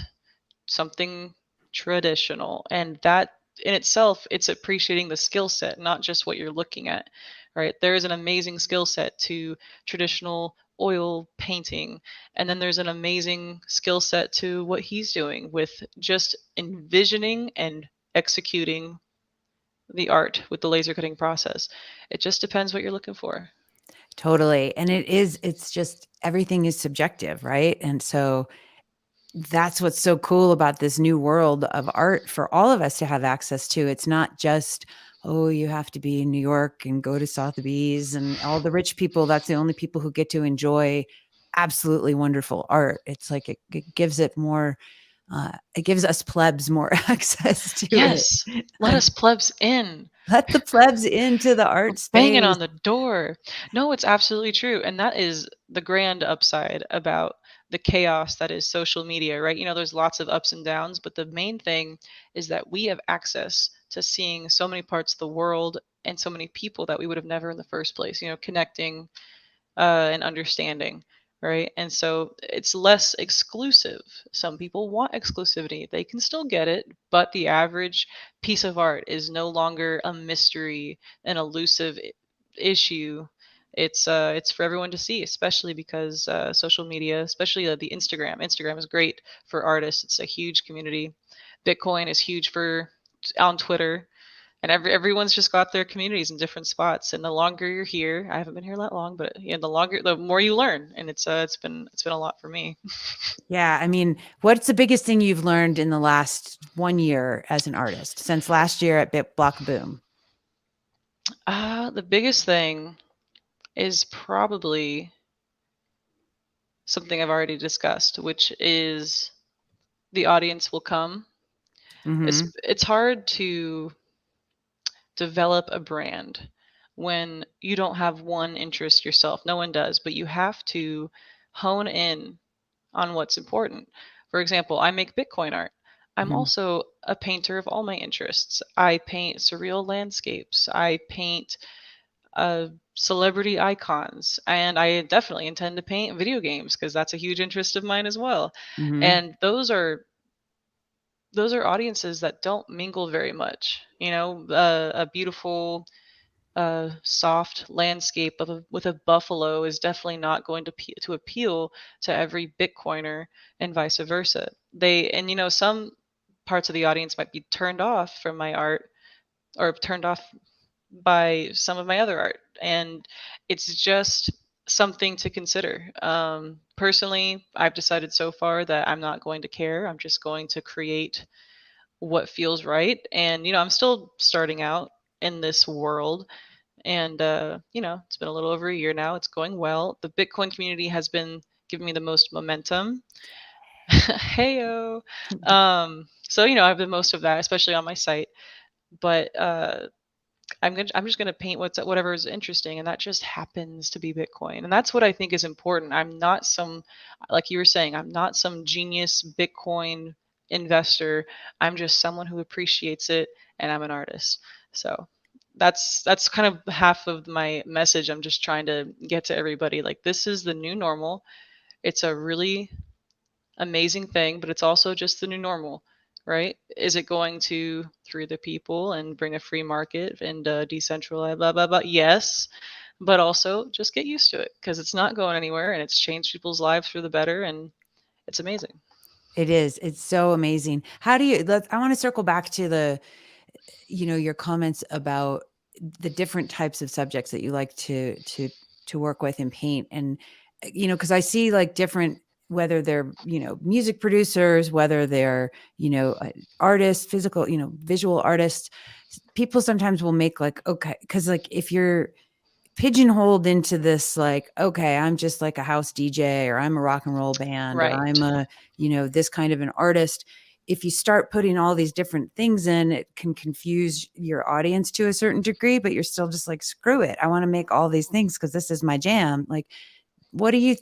something traditional, and that in itself, it's appreciating the skill set, not just what you're looking at. Right, there is an amazing skill set to traditional oil painting, and then there's an amazing skill set to what he's doing with just envisioning and executing the art with the laser cutting process. It just depends what you're looking for. Totally. And it's just everything is subjective, right? And so that's what's so cool about this new world of art for all of us to have access to. It's not just, oh, you have to be in New York and go to Sotheby's and all the rich people. That's the only people who get to enjoy absolutely wonderful art. It's like it gives it more, it gives us plebs more access to it. Yes, let us plebs in. Let the plebs into the We're art banging space. on the door. No, it's absolutely true. And that is the grand upside about the chaos that is social media, right? There's lots of ups and downs, but the main thing is that we have access to seeing so many parts of the world and so many people that we would have never in the first place, connecting and understanding, right? And so it's less exclusive. Some people want exclusivity, they can still get it, but the average piece of art is no longer a mystery, an elusive issue. It's for everyone to see, especially because social media, especially the Instagram is great for artists. It's a huge community. Bitcoin is huge for on Twitter, and everyone's just got their communities in different spots. And the longer you're here, I haven't been here that long, but the more you learn. And it's been a lot for me. Yeah, I mean, what's the biggest thing you've learned in the last 1 year as an artist since last year at Bit Block Boom? The biggest thing is probably something I've already discussed, which is the audience will come. it's Mhm. it's hard to develop a brand when you don't have one interest yourself. No one does, but you have to hone in on what's important. For example, I make Bitcoin art. I'm Mhm. also a painter of all my interests. I paint surreal landscapes. I paint celebrity icons, and I definitely intend to paint video games because that's a huge interest of mine as well. Mhm. And those are audiences that don't mingle very much. A beautiful soft landscape with a buffalo is definitely not going to appeal to every Bitcoiner, and vice versa. Some parts of the audience might be turned off from my art, or turned off by some of my other art, and it's just something to consider. Personally, I've decided so far that I'm not going to care. I'm just going to create what feels right, and I'm still starting out in this world, and it's been a little over a year now. It's going well. The Bitcoin community has been giving me the most momentum. Heyo. So I have the most of that, especially on my site. But I'm just gonna paint whatever is interesting, and that just happens to be Bitcoin, and that's what I think is important. I'm not some, like you were saying, I'm not some genius Bitcoin investor. I'm just someone who appreciates it, and I'm an artist. So that's kind of half of my message. I'm just trying to get to everybody, like, this is the new normal. It's a really amazing thing, but it's also just the new normal, right? Is it going to free the people and bring a free market and decentralize blah blah blah? Yes, but also just get used to it because it's not going anywhere and it's changed people's lives for the better and it's amazing. It is. It's so amazing. How do you I want to circle back to your comments about the different types of subjects that you like to work with and paint. And because I see like different, whether they're music producers, whether they're artists, physical, visual artists. People sometimes will make like, okay, because like if you're pigeonholed into this, like, okay, I'm just like a house DJ, or I'm a rock and roll band, or Right. I'm a this kind of an artist. If you start putting all these different things in, it can confuse your audience to a certain degree, but you're still just like, screw it, I want to make all these things because this is my jam. Like, what do you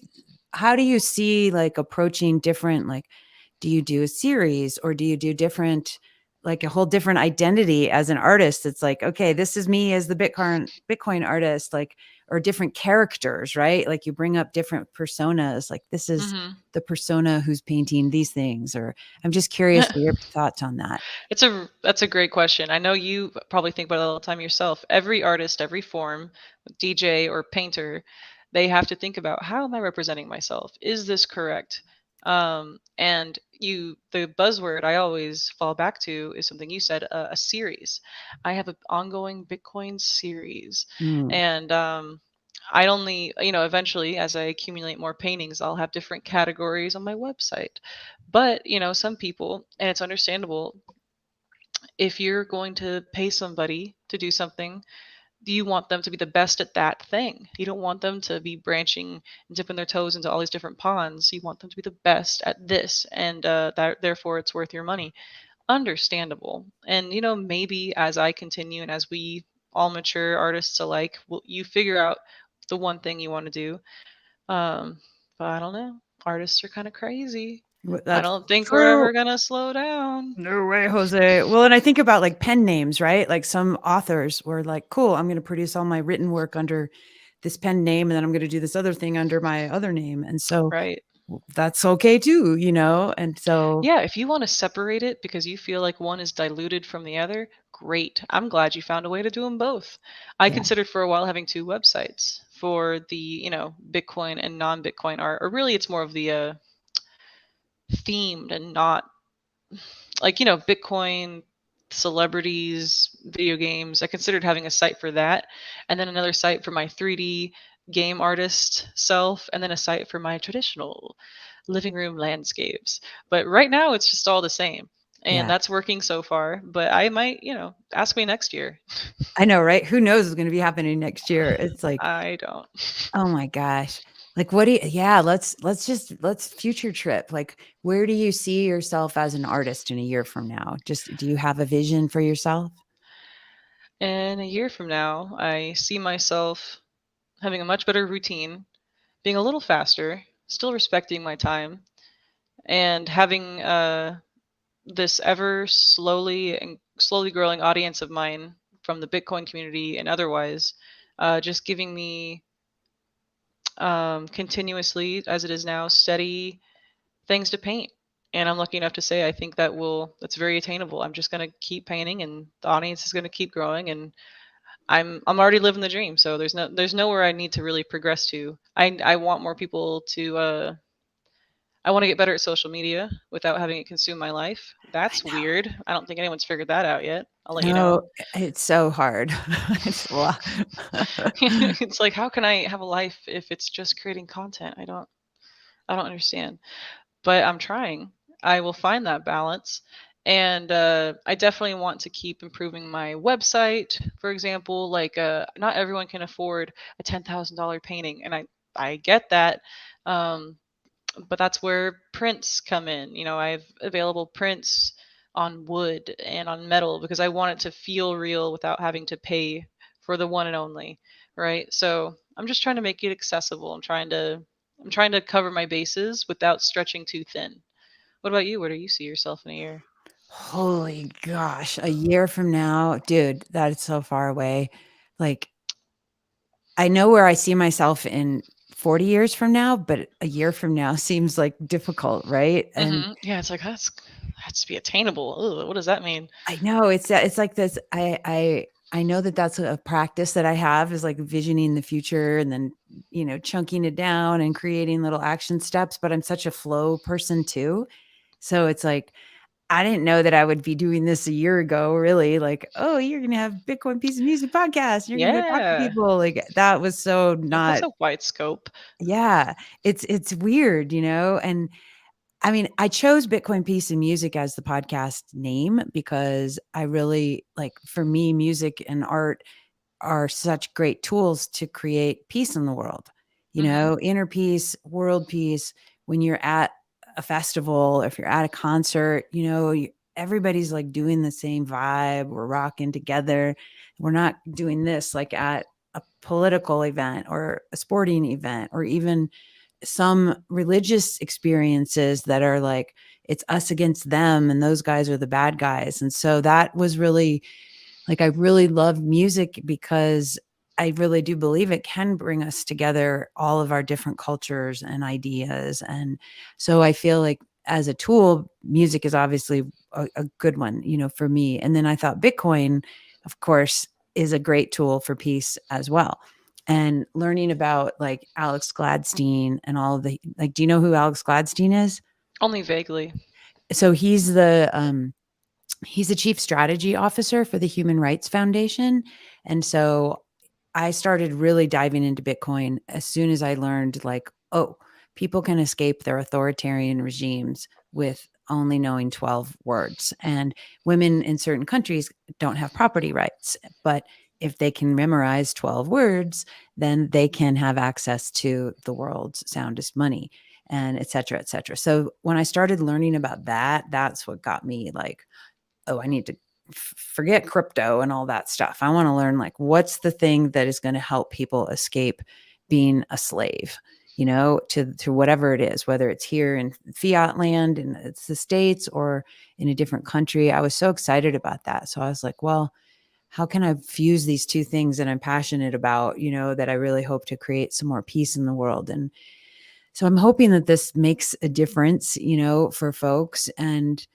how do you see like approaching different, like, do you do a series, or do you do different, like a whole different identity as an artist? It's like, okay, this is me as the Bitcoin artist, like, or different characters, right? Like you bring up different personas, like this is Hmm. the persona who's painting these things. Or I'm just curious for your thoughts on that. That's a great question. I know you probably think about it all the time yourself. Every artist, every form, DJ or painter, they have to think about, how am I representing myself? Is this correct? And the buzzword I always fall back to is something you said, a series. I have an ongoing Bitcoin series, Mm. and I only, eventually as I accumulate more paintings, I'll have different categories on my website. But some people, and it's understandable, if you're going to pay somebody to do something, do you want them to be the best at that thing? You don't want them to be branching and dipping their toes into all these different ponds. You want them to be the best at this, and that therefore it's worth your money. Understandable. And maybe as I continue and as we all mature artists alike, you figure out the one thing you want to do. Um, but I don't know. Artists are kind of crazy. I That's don't think we're true. ever gonna slow down. No way, Jose. Well, and I think about like pen names, right? Like some authors were like, cool, I'm going to produce all my written work under this pen name, and then I'm going to do this other thing under my other name. And so Right. that's okay too, And so, Yeah, if you want to separate it because you feel like one is diluted from the other, great. I'm glad you found a way to do them both. I yeah. considered for a while having two websites for the, Bitcoin and non-Bitcoin art, or really it's more of the themed and not like, Bitcoin, celebrities, video games. I considered having a site for that, and then another site for my 3D game artist self, and then a site for my traditional living room landscapes. But right now it's just all the same. And Yeah. that's working so far, but I might, ask me next year. I know, right? Who knows what's going to be happening next year? It's like, I don't. oh my gosh. Like, what do you, yeah, let's future trip. Like, where do you see yourself as an artist in a year from now? Just, do you have a vision for yourself? In a year from now, I see myself having a much better routine, being a little faster, still respecting my time, and having this ever slowly growing audience of mine from the Bitcoin community and otherwise, just giving me continuously, as it is now, steady things to paint. And I'm lucky enough to say I think that's very attainable. I'm just gonna keep painting, and the audience is gonna keep growing, and I'm already living the dream. So there's nowhere I need to really progress to. I want more people to. I want to get better at social media without having it consume my life. I That's know. weird. I don't think anyone's figured that out yet. I'll let you know. No, it's so hard. It's a lot. It's like, how can I have a life if it's just creating content? I don't understand. But I'm trying. I will find that balance. And I definitely want to keep improving my website, for example. Like, not everyone can afford a $10,000 painting, and I get that. Um, but that's where prints come in. I have available prints on wood and on metal because I want it to feel real without having to pay for the one and only, right? So I'm just trying to make it accessible. I'm trying to cover my bases without stretching too thin. What about you? Where do you see yourself in a year? Holy gosh, a year from now, dude, that is so far away. Like, I know where I see myself in 40 years from now, but a year from now seems like difficult, right? And Yeah, it's like that's to be attainable. Ugh, what does that mean? I know it's like this. I know that that's a practice that I have is like visioning the future and then chunking it down and creating little action steps. But I'm such a flow person too, so it's like I didn't know that I would be doing this a year ago. Really, like, oh, you're gonna have Bitcoin Piece of Music podcast. You're gonna go talk to Yeah, people. Like that was so like that's not. a wide scope. Yeah, it's weird, and I mean, I chose Bitcoin Piece and Music as the podcast name because I really like for me, music and art are such great tools to create peace in the world. Hmm. Inner peace, world peace. When you're at a festival, if you're at a concert, everybody's like doing the same vibe. We're rocking together. We're not doing this like at a political event or a sporting event or even some religious experiences that are like it's us against them and those guys are the bad guys. And so that was really like I really love music because I really do believe it can bring us together, all of our different cultures and ideas. And so I feel like as a tool, music is obviously a good one, for me. And then I thought Bitcoin, of course, is a great tool for peace as well. And learning about like Alex Gladstein and all of the like, do you know who Alex Gladstein is? Only vaguely. So he's the chief strategy officer for the Human Rights Foundation. And so I started really diving into Bitcoin as soon as I learned, like, oh, people can escape their authoritarian regimes with only knowing 12 words. And women in certain countries don't have property rights. But if they can memorize 12 words, then they can have access to the world's soundest money and et cetera, et cetera. So when I started learning about that, that's what got me like, oh, I need to forget crypto and all that stuff. I want to learn like what's the thing that is going to help people escape being a slave, to whatever it is, whether it's here in fiat land and it's the States or in a different country. I was so excited about that. So I was like, well, how can I fuse these two things that I'm passionate about, that I really hope to create some more peace in the world. And so I'm hoping that this makes a difference, for folks. And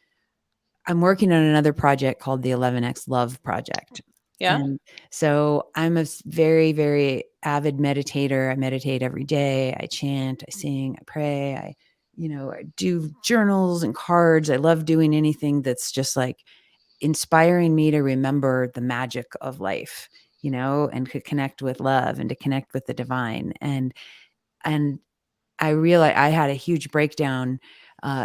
I'm working on another project called the 11x Love Project. Yeah. And so I'm a very, very avid meditator. I meditate every day. I chant, I sing, I pray. I do journals and cards. I love doing anything that's just like inspiring me to remember the magic of life, and to connect with love and to connect with the divine. And I realized I had a huge breakdown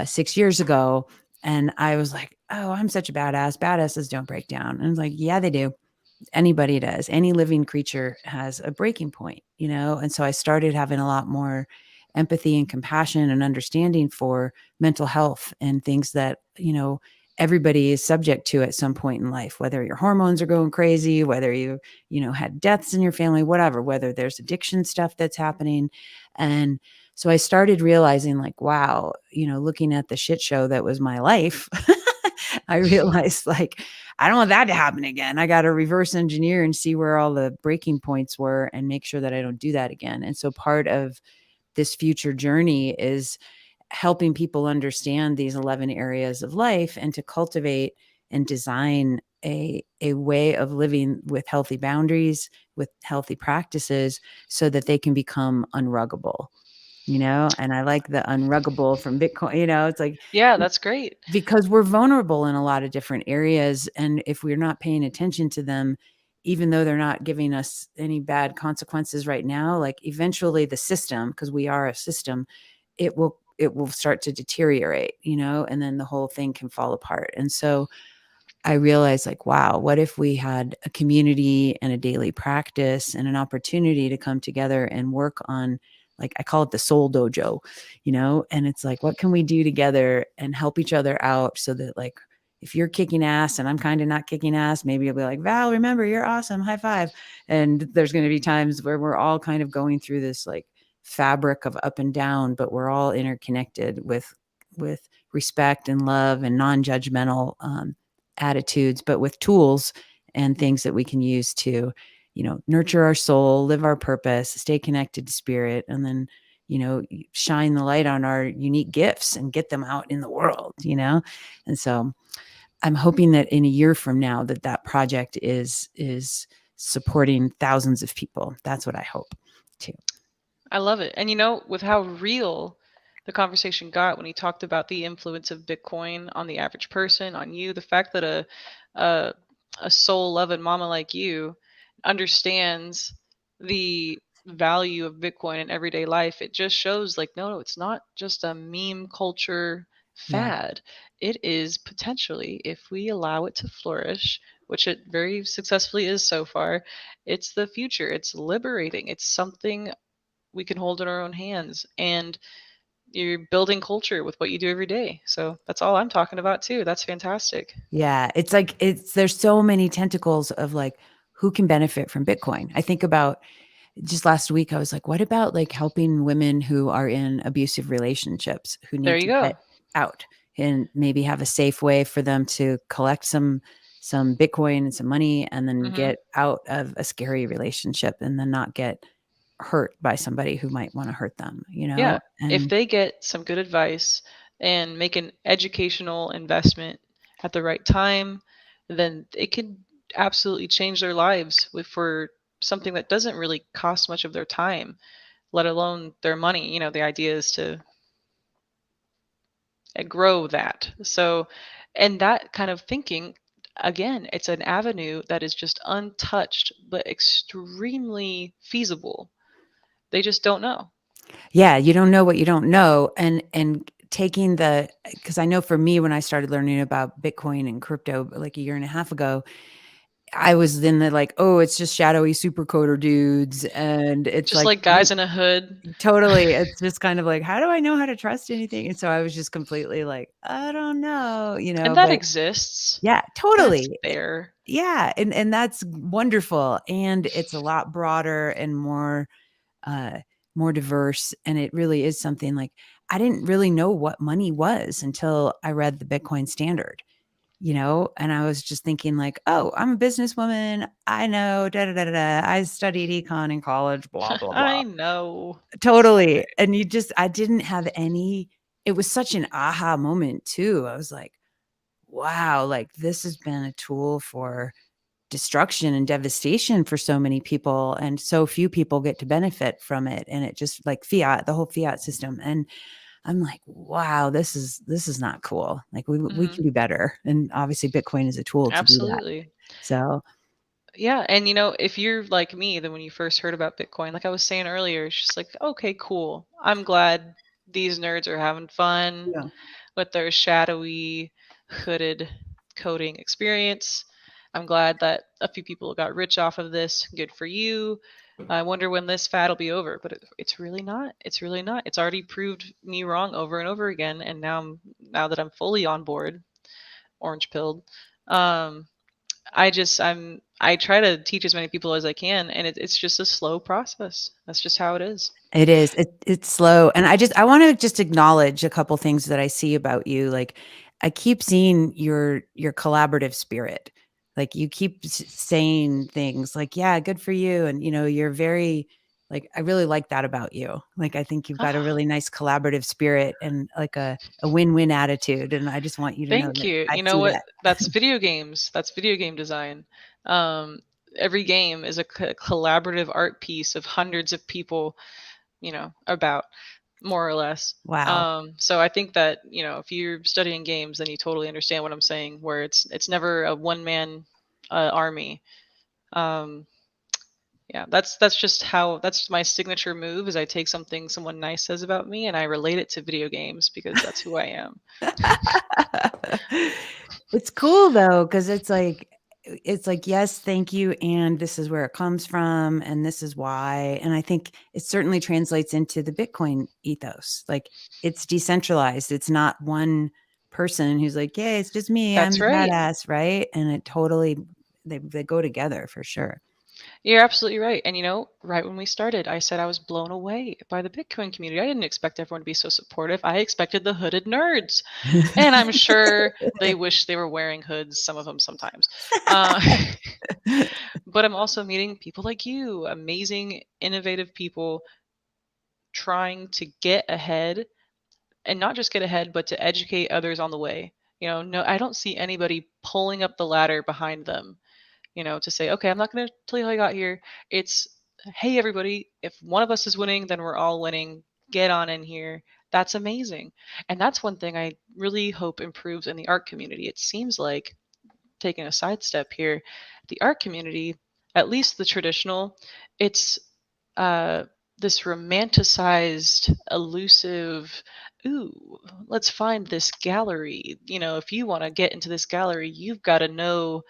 6 years ago. And I was like, oh, I'm such a badass. Badasses don't break down. And I was like, yeah, they do. Anybody does. Any living creature has a breaking point, And so I started having a lot more empathy and compassion and understanding for mental health and things that, everybody is subject to at some point in life, whether your hormones are going crazy, whether had deaths in your family, whatever, whether there's addiction stuff that's happening. And so I started realizing like, wow, looking at the shit show that was my life, I realized like, I don't want that to happen again. I got to reverse engineer and see where all the breaking points were and make sure that I don't do that again. And so part of this future journey is helping people understand these 11 areas of life and to cultivate and design a way of living with healthy boundaries, with healthy practices so that they can become unruggable, and I like the unruggable from Bitcoin, it's like Yeah, that's great. because we're vulnerable in a lot of different areas. And if we're not paying attention to them, even though they're not giving us any bad consequences right now, like eventually the system, because we are a system, it will start to deteriorate, and then the whole thing can fall apart. And so I realized like, wow, what if we had a community and a daily practice and an opportunity to come together and work on, like, I call it the soul dojo, and it's like, what can we do together and help each other out so that like, if you're kicking ass and I'm kind of not kicking ass, maybe you'll be like, Val, remember, you're awesome. High five. And there's going to be times where we're all kind of going through this like fabric of up and down, but we're all interconnected with with respect and love and non-judgmental attitudes, but with tools and things that we can use to, nurture our soul, live our purpose, stay connected to spirit, and then, shine the light on our unique gifts and get them out in the world. And so I'm hoping that in a year from now that project is supporting thousands of people. That's what I hope too. I love it. And with how real the conversation got when he talked about the influence of Bitcoin on the average person, on you, the fact that a, a soul loving mama like you understands the value of Bitcoin in everyday life, it just shows like, no, it's not just a meme culture Yeah. fad. It is potentially, if we allow it to flourish, which it very successfully is so far, it's the future. It's liberating. It's something we can hold in our own hands, and you're building culture with what you do every day. So that's all I'm talking about too. That's fantastic. Yeah. It's like, there's so many tentacles of like, who can benefit from Bitcoin. I think about just last week, I was like, what about like helping women who are in abusive relationships who There need you to go. get out and maybe have a safe way for them to collect some Bitcoin and some money and then Hmm. get out of a scary relationship and then not get hurt by somebody who might want to hurt them. Yeah, if And they get some good advice and make an educational investment at the right time, then it can absolutely change their lives for something that doesn't really cost much of their time, let alone their money. The idea is to grow that. So, and that kind of thinking, again, it's an avenue that is just untouched, but extremely feasible. They just don't know. yeah, you don't know what you don't know. And taking because I know for me, when I started learning about Bitcoin and crypto like a year and a half ago, I was then like, oh, it's just shadowy supercoder dudes. And it's Just like, like guys in a hood. totally. It's just kind of like, how do I know how to trust anything? And so I was just completely like, I don't know, And that but exists. yeah, That's totally. fair. Yeah. And that's wonderful. And it's a lot broader and uh, more diverse. And it really is something like, I didn't really know what money was until I read the Bitcoin Standard. And I was just thinking like, oh, I'm a businesswoman. I know, da da da da. Da. I studied econ in college, blah, blah, blah. I know. Totally. And I didn't have it was such an aha moment too. I was like, wow, like this has been a tool for destruction and devastation for so many people. And so few people get to benefit from it. And it just like the whole fiat system. And I'm like, wow, this is not cool. Like we Hmm. can do better. And obviously Bitcoin is a tool to do that. Absolutely. So Yeah, and if you're like me, then when you first heard about Bitcoin, like I was saying earlier, it's just like, okay, cool. I'm glad these nerds are having fun yeah. with their shadowy, hooded coding experience. I'm glad that a few people got rich off of this. Good for you. I wonder when this fad will be over, but it's really not. It's really not. It's already proved me wrong over and over again, and now that I'm fully on board, orange pilled. Um, I try to teach as many people as I can, and it's just a slow process. That's just how it is. It is. It's slow. And I want to just acknowledge a couple things that I see about you. Like I keep seeing your collaborative spirit. Like you keep saying things like, yeah, good for you. And you're very like I really like that about you. Like I think you've got a Ah, really nice collaborative spirit and like a win-win attitude. And I just want you to know thank that you. I You know see what? that. That's video games. That's video game design. Um, every game is a collaborative art piece of hundreds of people, about more or less. Wow. So I think that if you're studying games, then you totally understand what I'm saying. Where it's never a one man army. Um, Yeah, that's just how that's my signature move is I take something someone nice says about me and I relate it to video games because that's who I am. It's cool though, because it's like, yes, thank you, and this is where it comes from, and this is why. And I think it certainly translates into the Bitcoin ethos. Like it's decentralized. It's not one person who's like, yeah, it's just me. I'm That's the right. badass, right? And it totally they go together for sure. You're absolutely right. And right when we started, I said I was blown away by the Bitcoin community. I didn't expect everyone to be so supportive. I expected the hooded nerds. And I'm sure they wish they were wearing hoods, some of them sometimes. Uh, but I'm also meeting people like you, amazing, innovative people trying to get ahead, and not just get ahead, but to educate others on the way. No, I don't see anybody pulling up the ladder behind them, to say, okay, I'm not going to tell you how I got here. It's, hey, everybody, if one of us is winning, then we're all winning. Get on in here. That's amazing. And that's one thing I really hope improves in the art community. It seems like, taking a sidestep here, the art community, at least the traditional, it's uh, this romanticized, elusive, ooh, let's find this gallery. If you want to get into this gallery, you've got to know,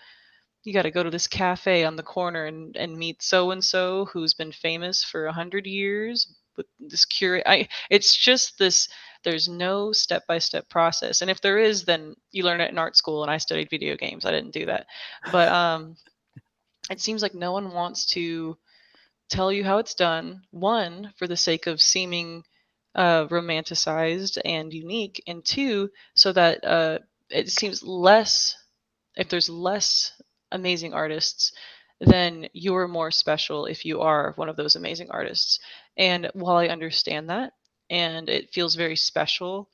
you got to go to this cafe on the corner and meet so and so who's been famous for 100 years with this curate. It's just this. There's no step by step process, and if there is, then you learn it in art school. And I studied video games. I didn't do that, but it seems like no one wants to tell you how it's done. One, for the sake of seeming romanticized and unique, and two, so that it seems less, if there's less amazing artists, then you're more special if you are one of those amazing artists. And while I understand that, and it feels very special,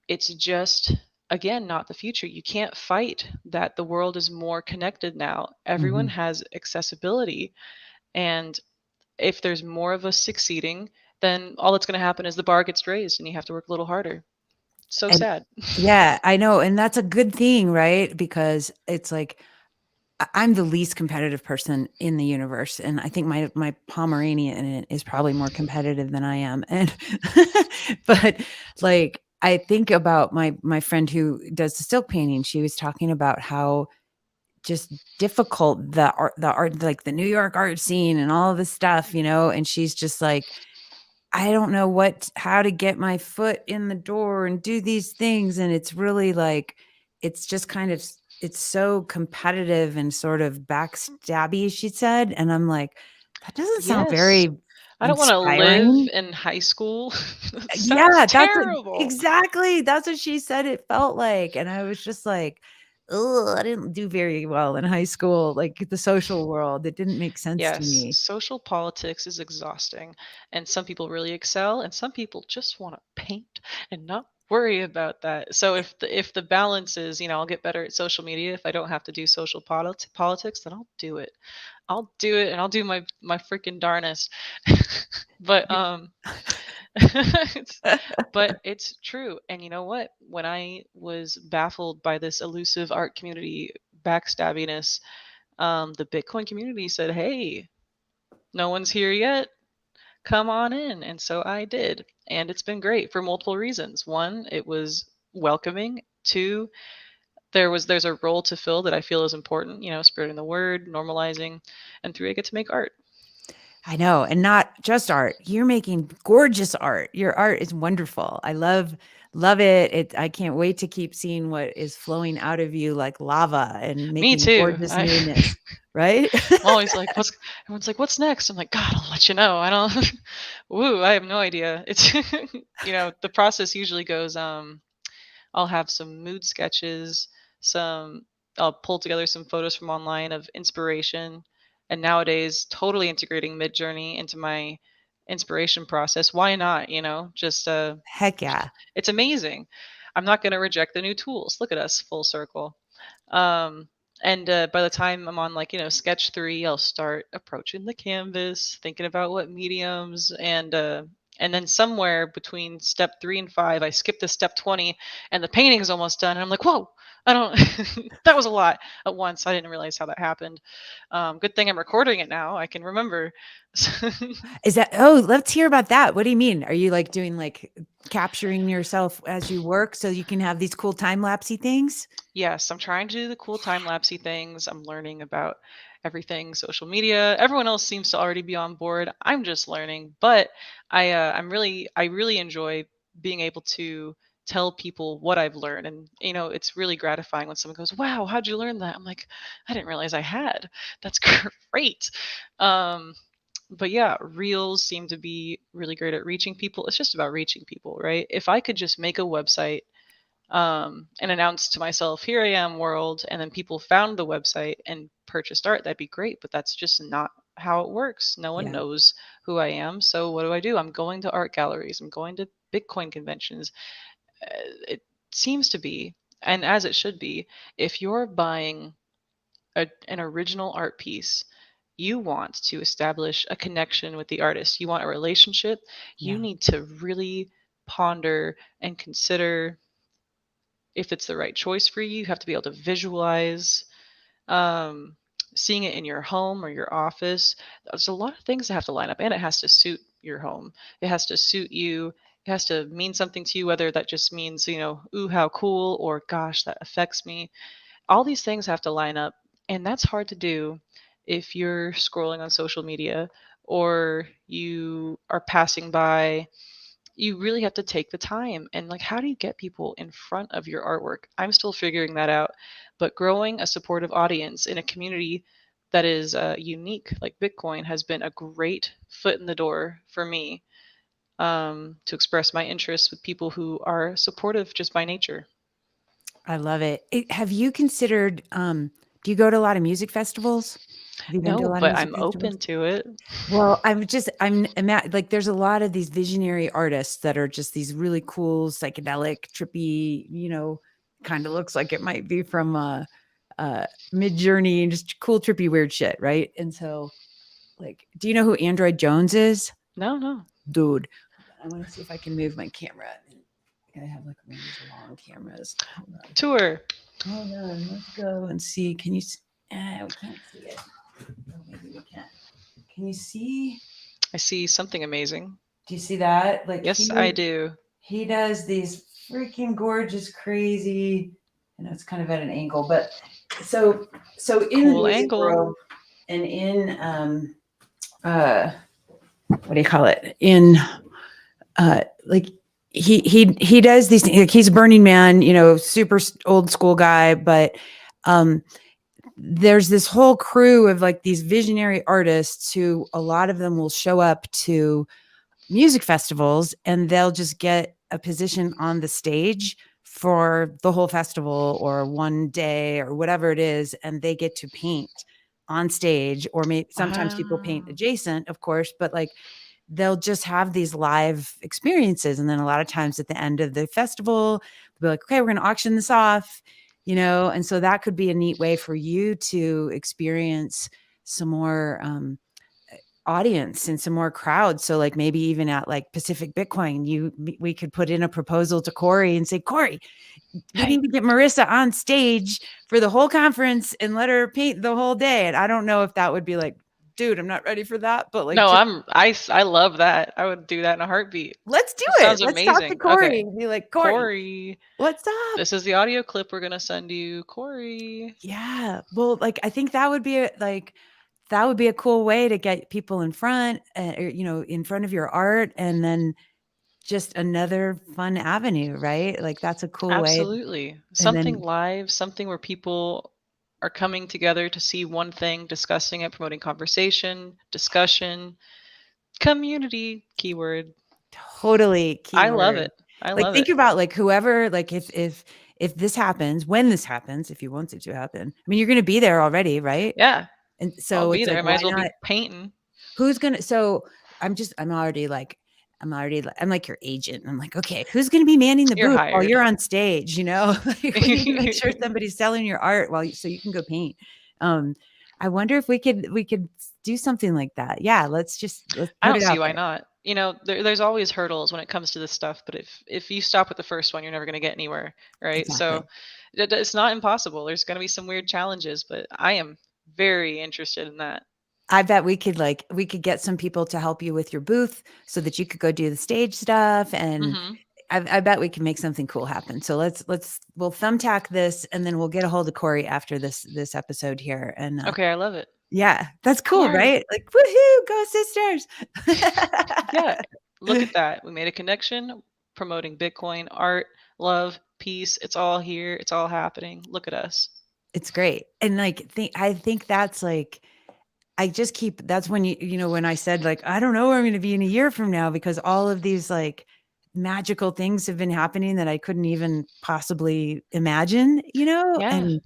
it's just, again, not the future. You can't fight that the world is more connected now. Everyone Mhm. has accessibility. And if there's more of us succeeding, then all that's going to happen is the bar gets raised and you have to work a little harder. So And sad. yeah, I know, and that's a good thing, right? Because it's like I'm the least competitive person in the universe, and I think my Pomeranian is probably more competitive than I am, and but, like, I think about my friend who does the silk painting. She was talking about how just difficult the art, like, the New York art scene and all of this stuff, and she's just like, I don't know how to get my foot in the door and do these things, and it's really like it's just kind of it's so competitive and sort of backstabby, she said, and I'm like, "That doesn't sound Yes. very I don't want to live inspiring." in high school. That sounds Yeah, that's what terrible. exactly, that's what she said it felt like, and I was just like, "Ugh, I didn't do very well in high school, like, the social world, it didn't make sense to Yes, me." social politics is exhausting, and some people really excel, and some people just want to paint and not worry about that. So if the balance is, I'll get better at social media if I don't have to do social politics, then I'll do it. I'll do it, and I'll do my freaking darnest. But but it's true. And you know what? When I was baffled by this elusive art community backstabbiness, the Bitcoin community said, "Hey, no one's here yet. Come on in." And so I did. And it's been great for multiple reasons. One, it was welcoming. Two, there's a role to fill that I feel is important, spreading the word, normalizing. And three, I get to make art. I know, and not just art. You're making gorgeous art. Your art is wonderful. I love it. I can't wait to keep seeing what is flowing out of you like lava and Me making too. gorgeous newness, right? I'm always like, everyone's like, what's next? I'm like, God, I'll let you know. I don't, woo, I have no idea. It's, the process usually goes, I'll have some mood sketches, some I'll pull together some photos from online of inspiration, and nowadays totally integrating Midjourney into my inspiration process. Why not, Just Heck yeah. it's amazing. I'm not going to reject the new tools. Look at us, full circle. Um, and by the time I'm on, like, sketch 3, I'll start approaching the canvas, thinking about what mediums, and then somewhere between step 3 and 5, I skip to step 20, and the painting is almost done. And I'm like, whoa, I don't. That was a lot at once. I didn't realize how that happened. Good thing I'm recording it now. I can remember. Is that Oh, let's hear about that. What do you mean? Are you like doing like capturing yourself as you work so you can have these cool time-lapsey things? Yes, I'm trying to do the cool time lapsey things. I'm learning about everything social media. Everyone else seems to already be on board. I'm just learning, but I really enjoy being able to tell people what I've learned. And, it's really gratifying when someone goes, "Wow, how'd you learn that?" I'm like, "I didn't realize I had." That's great. Um, but yeah, reels seem to be really great at reaching people. It's just about reaching people, right? If I could just make a website and announce to myself, "Here I am, world," and then people found the website and purchased art, that'd be great. But that's just not how it works. No one Yeah. knows who I am. So what do? I'm going to art galleries, I'm going to Bitcoin conventions. It seems to be, and as it should be, if you're buying an original art piece, you want to establish a connection with the artist. You want a relationship. You Yeah. need to really ponder and consider if it's the right choice for you. You have to be able to visualize um, seeing it in your home or your office. There's a lot of things that have to line up, and it has to suit your home. It has to suit you. It has to mean something to you, whether that just means, ooh, how cool, or gosh, that affects me. All these things have to line up, and that's hard to do if you're scrolling on social media or you are passing by. You really have to take the time. And like, how do you get people in front of your artwork? I'm still figuring that out. But growing a supportive audience in a community that is unique, like Bitcoin, has been a great foot in the door for me, to express my interests with people who are supportive just by nature. I love it. Have you considered, do you go to a lot of music festivals? Have you been to a No, lot of but music I'm festivals? open to it. Well, like, there's a lot of these visionary artists that are just these really cool, psychedelic, trippy, kind of looks like it might be from Mid Journey, and just cool, trippy, weird shit, right? And so, like, do you know who Android Jones is? No, no. Dude, hold on, I want to see if I can move my camera. I have like one of these long cameras. Tour. Hold on, let's go and see. Can you? We can't see it. Oh, maybe we can. Can you see? I see something amazing. Do you see that? Like, Yes, I do. he does these freaking gorgeous, crazy. I know it's kind of at an angle, but so in the Cool music angle. world and in uh what do you call it? In like, he does these things. Like, he's a Burning Man, super old school guy, but um there's this whole crew of like these visionary artists who, a lot of them will show up to music festivals and they'll just get a position on the stage for the whole festival or one day or whatever it is, and they get to paint on stage, or maybe sometimes people paint Wow. adjacent, of course, but like, they'll just have these live experiences. And then a lot of times at the end of the festival, they'll be like, okay, we're going to auction this off, and so that could be a neat way for you to experience some more audience and some more crowds. So like, maybe even at like Pacific Bitcoin, we could put in a proposal to Corey and say, Corey, we Hey, need to get Marisa on stage for the whole conference and let her paint the whole day. And I don't know if that would be like, dude, I'm not ready for that, but like, no, just I love that. I would do that in a heartbeat. let's do That it. sounds Let's talk to amazing. Corey Okay. and be like, Corey, Corey, what's up? this is the audio clip we're gonna send you. Corey. Yeah. Well, like, I think that would be that would be a cool way to get people in front, in front of your art, and then just another fun avenue, right? Like, that's a cool way. Absolutely. And Something then, live, something where people are coming together to see one thing, discussing it, promoting conversation, discussion, community, keyword. totally I love keyword. it. I Like, love think it. about like whoever, like, if this happens, when this happens, if you want it to happen. I mean, you're going to be there already, right? Yeah, And I'll so be it's there. like, I might why as well be not? painting. Who's gonna so I'm like your agent. I'm like, okay, who's gonna be manning the You're booth while hired. you're on stage? Like, we need to make sure somebody's selling your art so you can go paint. Um, I wonder if we could do something like that. Yeah, let's I put don't it see out why there. not. There's always hurdles when it comes to this stuff, but if you stop at the first one, you're never going to get anywhere, right? So Exactly. it's not impossible. There's going to be some weird challenges, but I am very interested in that. I bet we could get some people to help you with your booth so that you could go do the stage stuff, and Hmm. I bet we can make something cool happen. So we'll thumbtack this, and then we'll get a hold of Corey after this episode here. And Okay, I love it. yeah, that's All cool, right. right? Like, woohoo, go sisters. Yeah, look at that. We made a connection promoting Bitcoin art love, peace. It's all here. It's all happening. Look at us. It's great. And like I think that's like I just keep that's when when I said like I don't know where I'm going to be in a year from now because all of these like magical things have been happening that I couldn't even possibly imagine, Yeah. and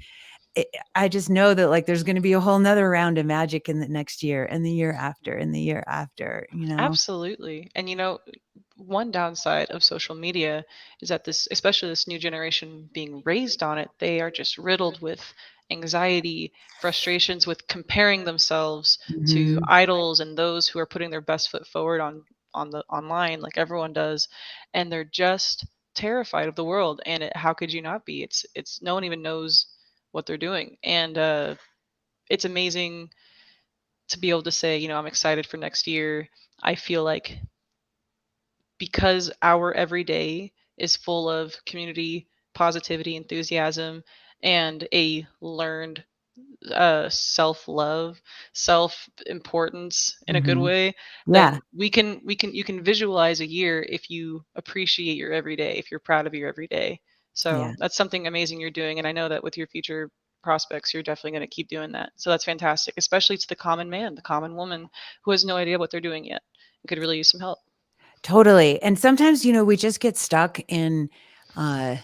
it, I just know that like there's going to be a whole nother round of magic in the next year and the year after and the year after. Absolutely. And one downside of social media is that this, especially this new generation being raised on it, they are just riddled with anxiety, frustrations with comparing themselves to Mhm. idols and those who are putting their best foot forward on the online like everyone does, and they're just terrified of the world. And how could you not be? It's no one even knows what they're doing, and it's amazing to be able to say, I'm excited for next year. I feel like because our everyday is full of community, positivity, enthusiasm, and a learned self love, self importance in a good Mhm. way, Yeah. then you can visualize a year if you appreciate your everyday, if you're proud of your everyday. Yeah. So that's something amazing you're doing, and I know that with your future prospects, you're definitely going to keep doing that. So that's fantastic, especially to the common man, the common woman who has no idea what they're doing yet and could really use some help. Totally. And sometimes, we just get stuck in uh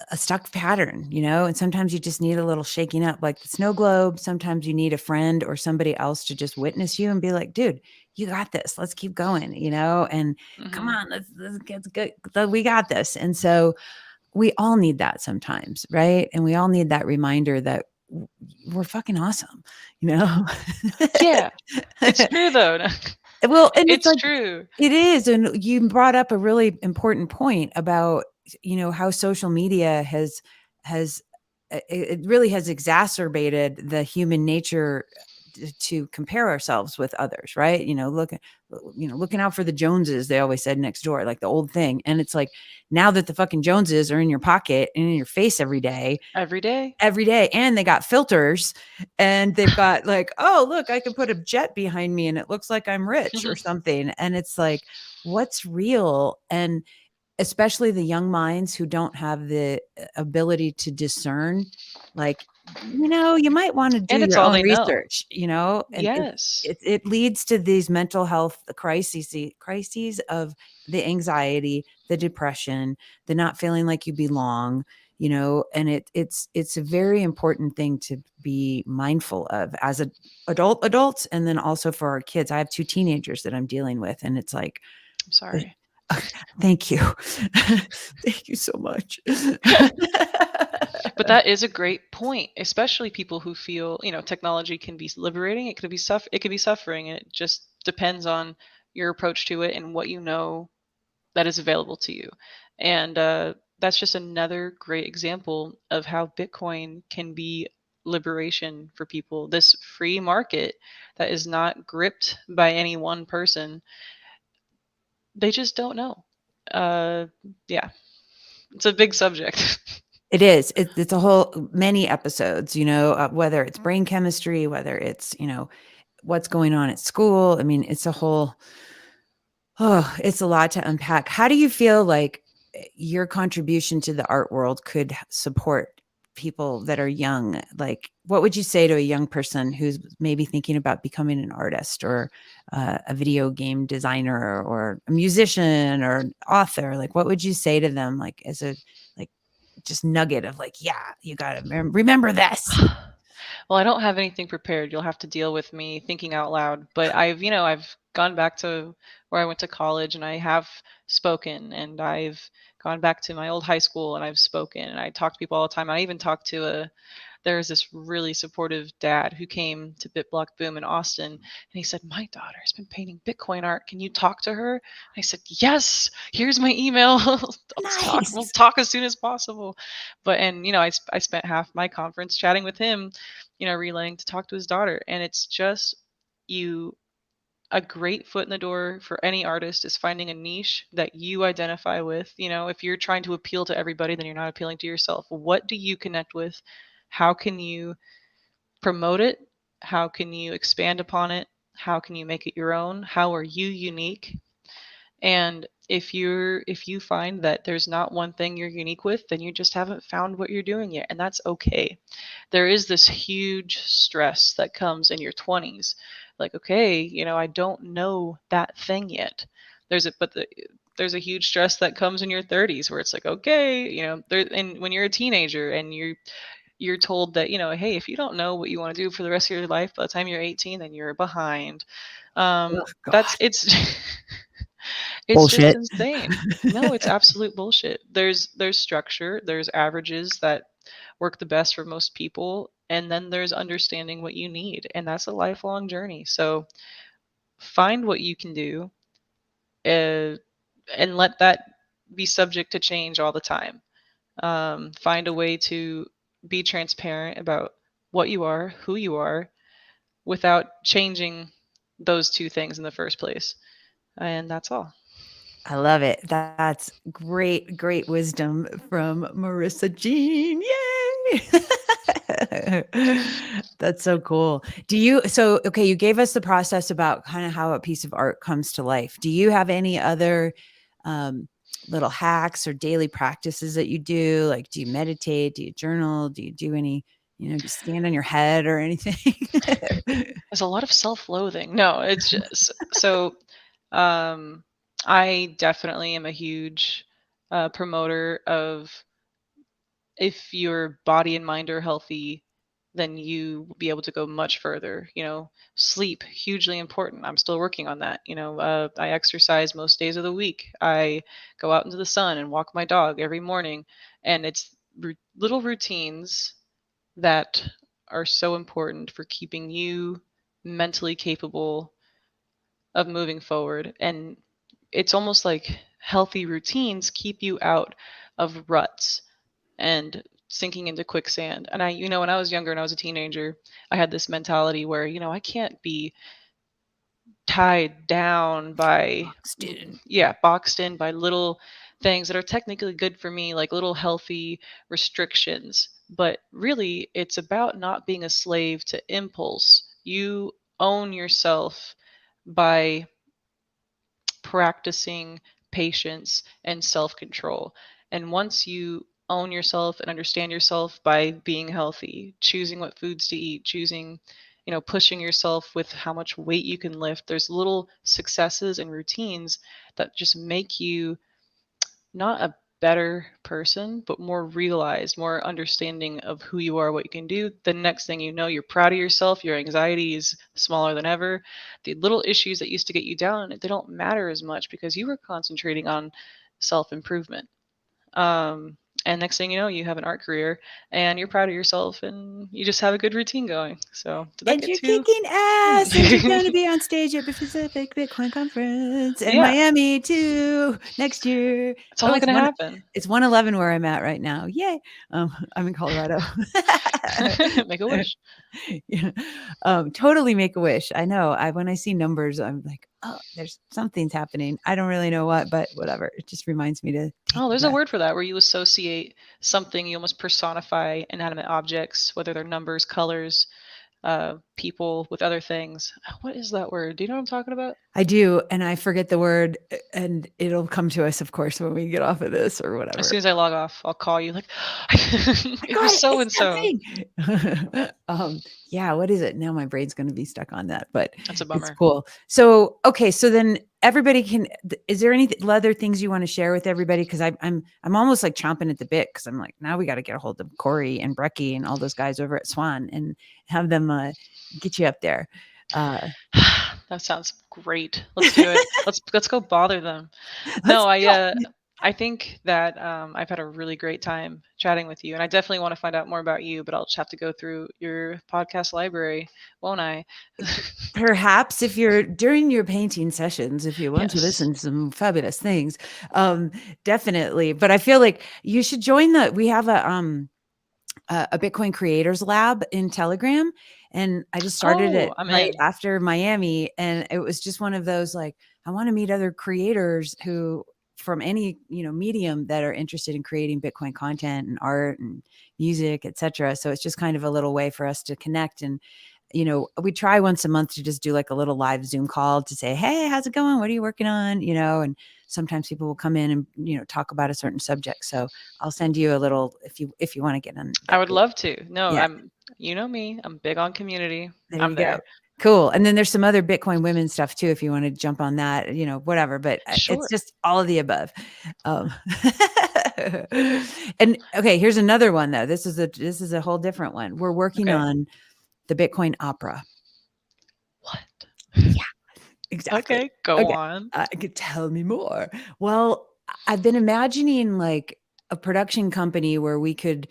a stuck pattern, and sometimes you just need a little shaking up like the snow globe. Sometimes you need a friend or somebody else to just witness you and be like, dude, you got this. Let's keep going, and come Hmm. on, let's get good. We got this. And so we all need that sometimes. Right. And we all need that reminder that we're fucking awesome, you know? Yeah, it's true though. Well, and it's It's like true. it is, and you brought up a really important point about, how social media has it really has exacerbated the human nature to compare ourselves with others, right? Looking out for the Joneses, they always said next door, like the old thing. And it's like now that the fucking Joneses are in your pocket and in your face Every day. every day, and they got filters and they've got like, oh look, I can put a jet behind me and it looks like I'm rich or something, and it's like what's real? And especially the young minds who don't have the ability to discern, like, you might want to do And it's your all own they know. research, and it, Yes. it, it leads to these mental health crises of the anxiety, the depression, the not feeling like you belong, and it's a very important thing to be mindful of as adults, and then also for our kids. I have two teenagers that I'm dealing with, and it's like, I'm uh, sorry. thank you. Thank you so much. But that is a great point, especially people who feel, technology can be liberating, it could be suffering, and it just depends on your approach to it and what you know that is available to you. And that's just another great example of how Bitcoin can be liberation for people. This free market that is not gripped by any one person, they just don't know. Uh, yeah, it's a big subject. It is. It's a whole many episodes, whether it's brain chemistry, whether it's, what's going on at school. I mean, it's a whole Oh, it's a lot to unpack. How do you feel like your contribution to the art world could support people that are young? Like, what would you say to a young person who's maybe thinking about becoming an artist or a video game designer or a musician or an author? Like, what would you say to them? Like, as a like just nugget of like, yeah, you got to remember this. Well, I don't have anything prepared. You'll have to deal with me thinking out loud. But I've gone back to where I went to college and I have spoken, and I've gone back to my old high school and I've spoken, and I talk to people all the time. I even talked to there's this really supportive dad who came to BitBlock Boom in Austin, and he said, "My daughter has been painting Bitcoin art. Can you talk to her?" And I said, "Yes. Here's my email. Let's talk. We'll Nice. talk as soon as possible." But and I spent half my conference chatting with him, relaying to talk to his daughter, and it's just you. A great foot in the door for any artist is finding a niche that you identify with. If you're trying to appeal to everybody, then you're not appealing to yourself. What do you connect with? How can you promote it? How can you expand upon it? How can you make it your own? How are you unique? And if you find that there's not one thing you're unique with, then you just haven't found what you're doing yet, and that's okay. There is this huge stress that comes in your 20s. Like, okay, I don't know that thing yet. There's a huge stress that comes in your 30s where it's like, okay, there and when you're a teenager and you're told that, hey, if you don't know what you want to do for the rest of your life by the time you're 18, then you're behind. Oh That's God, it's it's just bullshit. insane. No, it's absolute bullshit. There's structure, there's averages that work the best for most people, and then there's understanding what you need, and that's a lifelong journey. So find what you can do, uh, and let that be subject to change all the time. Find a way to be transparent about what you are, who you are, without changing those two things in the first place. And that's all. I love it. That's great, great wisdom from Marisa Jean. Yay! That's so cool. Okay, you gave us the process about kind of how a piece of art comes to life. Do you have any other um, little hacks or daily practices that you do? Like, do you meditate? Do you journal? Do you do any, do you stand on your head or anything? There's a lot of self-loathing. No, it's just so um I definitely am a huge promoter of, if your body and mind are healthy, then you will be able to go much further. Sleep, hugely important. I'm still working on that. I exercise most days of the week. I go out into the sun and walk my dog every morning. And it's little routines that are so important for keeping you mentally capable of moving forward. And it's almost like healthy routines keep you out of ruts and sinking into quicksand. And when I was younger and I was a teenager, I had this mentality where, I can't be tied down by, Boxed in. yeah, boxed in by little things that are technically good for me, like little healthy restrictions. But really, it's about not being a slave to impulse. You own yourself by practicing patience and self control. And once you own yourself and understand yourself by being healthy, choosing what foods to eat, choosing, pushing yourself with how much weight you can lift, there's little successes and routines that just make you not a better person, but more realized, more understanding of who you are, what you can do. The next thing you know, you're proud of yourself. Your anxiety is smaller than ever. The little issues that used to get you down, they don't matter as much because you were concentrating on self improvement. Um, and next thing you know, you have an art career and you're proud of yourself and you just have a good routine going. So, did that And get you're too? kicking ass, and you're going to be on stage at the Pacific Bitcoin Conference in Yeah, Miami too next year. it's Oh, all going to happen. it's 111 where I'm at right now. Yay! I'm in Colorado. Make a wish. Yeah. Totally make a wish. I know. When I see numbers, I'm like, oh, there's something's happening. I don't really know what, but whatever. It just reminds me to take Oh, a there's a breath. word for that where you associate something, you almost personify inanimate objects, whether they're numbers, colors, people with other things. What is that word? Do you know what I'm talking about? I do, and I forget the word, and it'll come to us, of course, when we get off of this or As whatever. soon as I log off, I'll call you like, I it got was it. so It's and that so. thing. Yeah, what is it? Now my brain's gonna be stuck on that, but That's a it's bummer. cool. So, okay, so then everybody can is there any other things you wanna share with everybody? Because I'm almost, like, chomping at the bit because 'cause I'm like, "Now we gotta get a hold of Corey and Brecky and all those guys over at Swan and have them, get you up there." Uh, That sounds great. Let's do it. Let's go bother them. No, let's do it. I think that I've had a really great time chatting with you, and I definitely want to find out more about you. But I'll just have to go through your podcast library, won't I? Perhaps if you're during your painting sessions, if you want to Yes. listen to some fabulous things, um, definitely. But I feel like you should join we have a Bitcoin creators lab in Telegram. And I just started it Oh, I'm right in. after Miami. And it was just one of those like, I want to meet other creators who from any, medium that are interested in creating Bitcoin content and art and music, etc. So it's just kind of a little way for us to connect we try once a month to just do like a little live Zoom call to say, hey, how's it going? What are you working on? And sometimes people will come in and, talk about a certain subject. So I'll send you a little, if you want to get on I that would group. love to. No, Yeah. you know me, I'm big on community. There I'm you go. there. Cool. And then there's some other Bitcoin women stuff too, if you want to jump on that, whatever, but it's Sure. just all of the above. Um, and okay, here's another one though. This is a whole different one. We're working Okay. on the Bitcoin opera. What? Yeah, exactly. Okay, go Okay. on. Could tell me more. Well, I've been imagining like a production company where we could,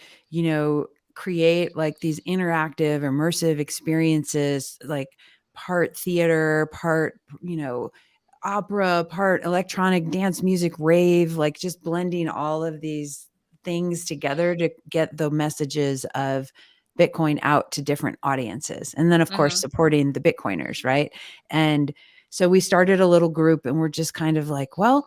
create like these interactive, immersive experiences, like part theater, part, opera, part electronic dance music, rave, like just blending all of these things together to get the messages of Bitcoin out to different audiences. And then, of course, Mhm. supporting the Bitcoiners, right? And so we started a little group and we're just kind of like, well,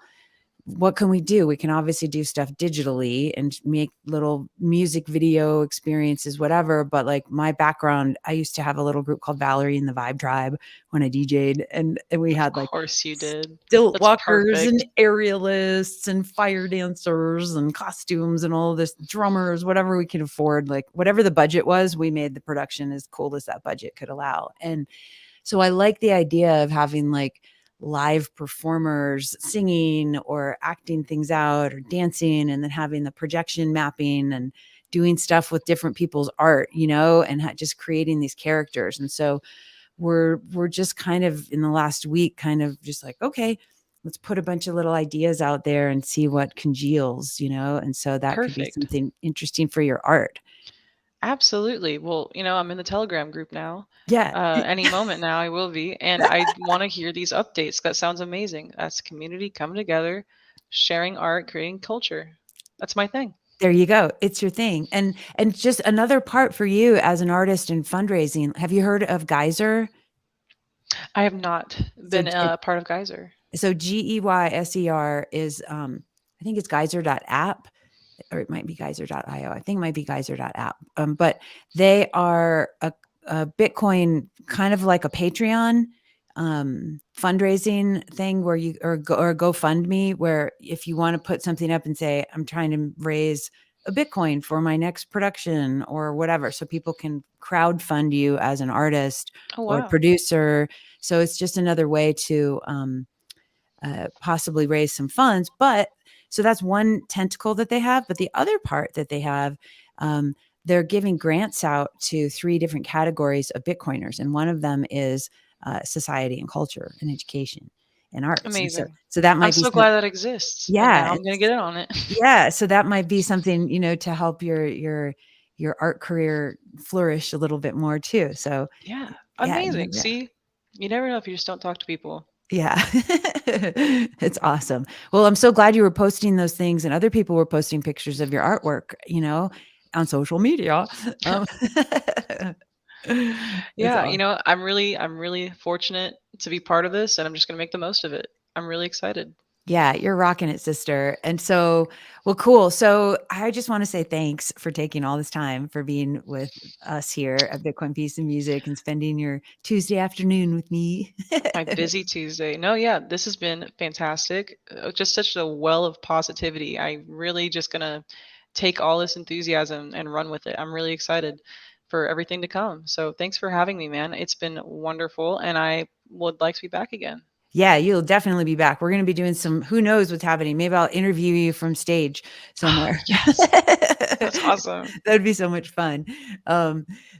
what can we do? We can obviously do stuff digitally and make little music video experiences, whatever. But like my background, I used to have a little group called Valerie and the Vibe Tribe when I DJ'd, and we Of had like course you did. stilt That's walkers and perfect. aerialists and fire dancers and costumes and all this drummers, whatever we could afford, like whatever the budget was, we made the production as cool as that budget could allow. And so I like the idea of having like live performers singing or acting things out or dancing, and then having the projection mapping and doing stuff with different people's art, and just creating these characters. And so we're just kind of in the last week kind of just like, okay, let's put a bunch of little ideas out there and see what congeals, and so that could be Perfect. something interesting for your art. Absolutely. Well, I'm in the Telegram group now. Yeah. Any moment now I will be, and I want to hear these updates. That sounds amazing. That's community coming together, sharing art, creating culture. That's my thing. There you go. It's your thing. And just another part for you as an artist in fundraising. Have you heard of Geyser? I have not So been a part of Geyser. Geyser is I think it's geyser.app, or it might be geyser.io. I think it might be geyser.app. But they are a Bitcoin, kind of like a Patreon fundraising thing where or GoFundMe, where if you want to put something up and say, I'm trying to raise a Bitcoin for my next production or whatever, so people can crowd fund you as an artist Oh or wow. producer. So it's just another way to possibly raise some funds. But so that's one tentacle that they have. But the other part that they have, they're giving grants out to 3 different categories of Bitcoiners. And one of them is society and culture and education and arts. And so, Amazing. so that I'm might be so some, glad that exists, and now yeah, I'm gonna get in on it. yeah. So that might be something, to help your art career flourish a little bit more too. So Yeah, yeah, amazing. See, you never know if you just don't talk to people. yeah. It's awesome. Well, I'm so glad you were posting those things and other people were posting pictures of your artwork, on social media. Um, it's Yeah, awesome. I'm really fortunate to be part of this, and I'm just gonna make the most of it. I'm really excited. Yeah, you're rocking it, sister. And so, well, cool. So I just want to say thanks for taking all this time for being with us here at Bitcoin Peace and Music and spending your Tuesday afternoon with me. My busy Tuesday. No, yeah, this has been fantastic. Just such a well of positivity. I really just gonna take all this enthusiasm and run with it. I'm really excited for everything to come. So thanks for having me, man. It's been wonderful, and I would like to be back again. Yeah, you'll definitely be back. We're gonna be doing some, who knows what's happening. Maybe I'll interview you from stage somewhere. Yes, that's awesome. That'd be so much fun.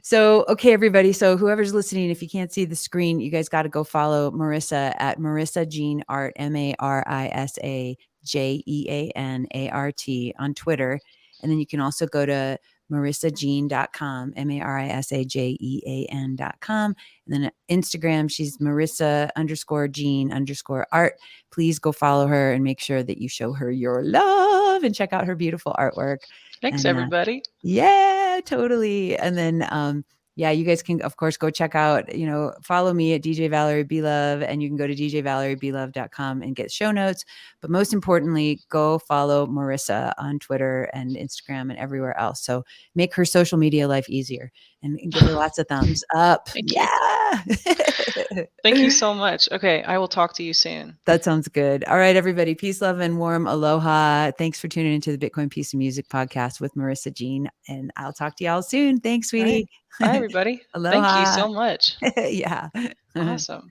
So okay, everybody. So whoever's listening, if you can't see the screen, you guys got to go follow Marisa at Marisa Jean Art, Marisa Jeanart on Twitter. And then you can also go to marisajean.com, marisajean.com. And then Instagram, she's Marisa_Jean_art. Please go follow her and make sure that you show her your love and check out her beautiful artwork. Thanks, And everybody. yeah, totally. And then yeah, you guys can of course go check out, follow me at DJ Valerie Belove, and you can go to djvaleriebelove.com and get show notes. But most importantly, go follow Marisa on Twitter and Instagram and everywhere else. So make her social media life easier. and give her lots of thumbs up. Thank you. Yeah. Thank you so much. Okay, I will talk to you soon. That sounds good. All right, everybody. Peace, love, and warm aloha. Thanks for tuning into the Bitcoin Piece of Music podcast with Marisa Jean. And I'll talk to y'all soon. Thanks, All right. sweetie. Bye, everybody. Thank you Aloha. so much. Yeah. Awesome.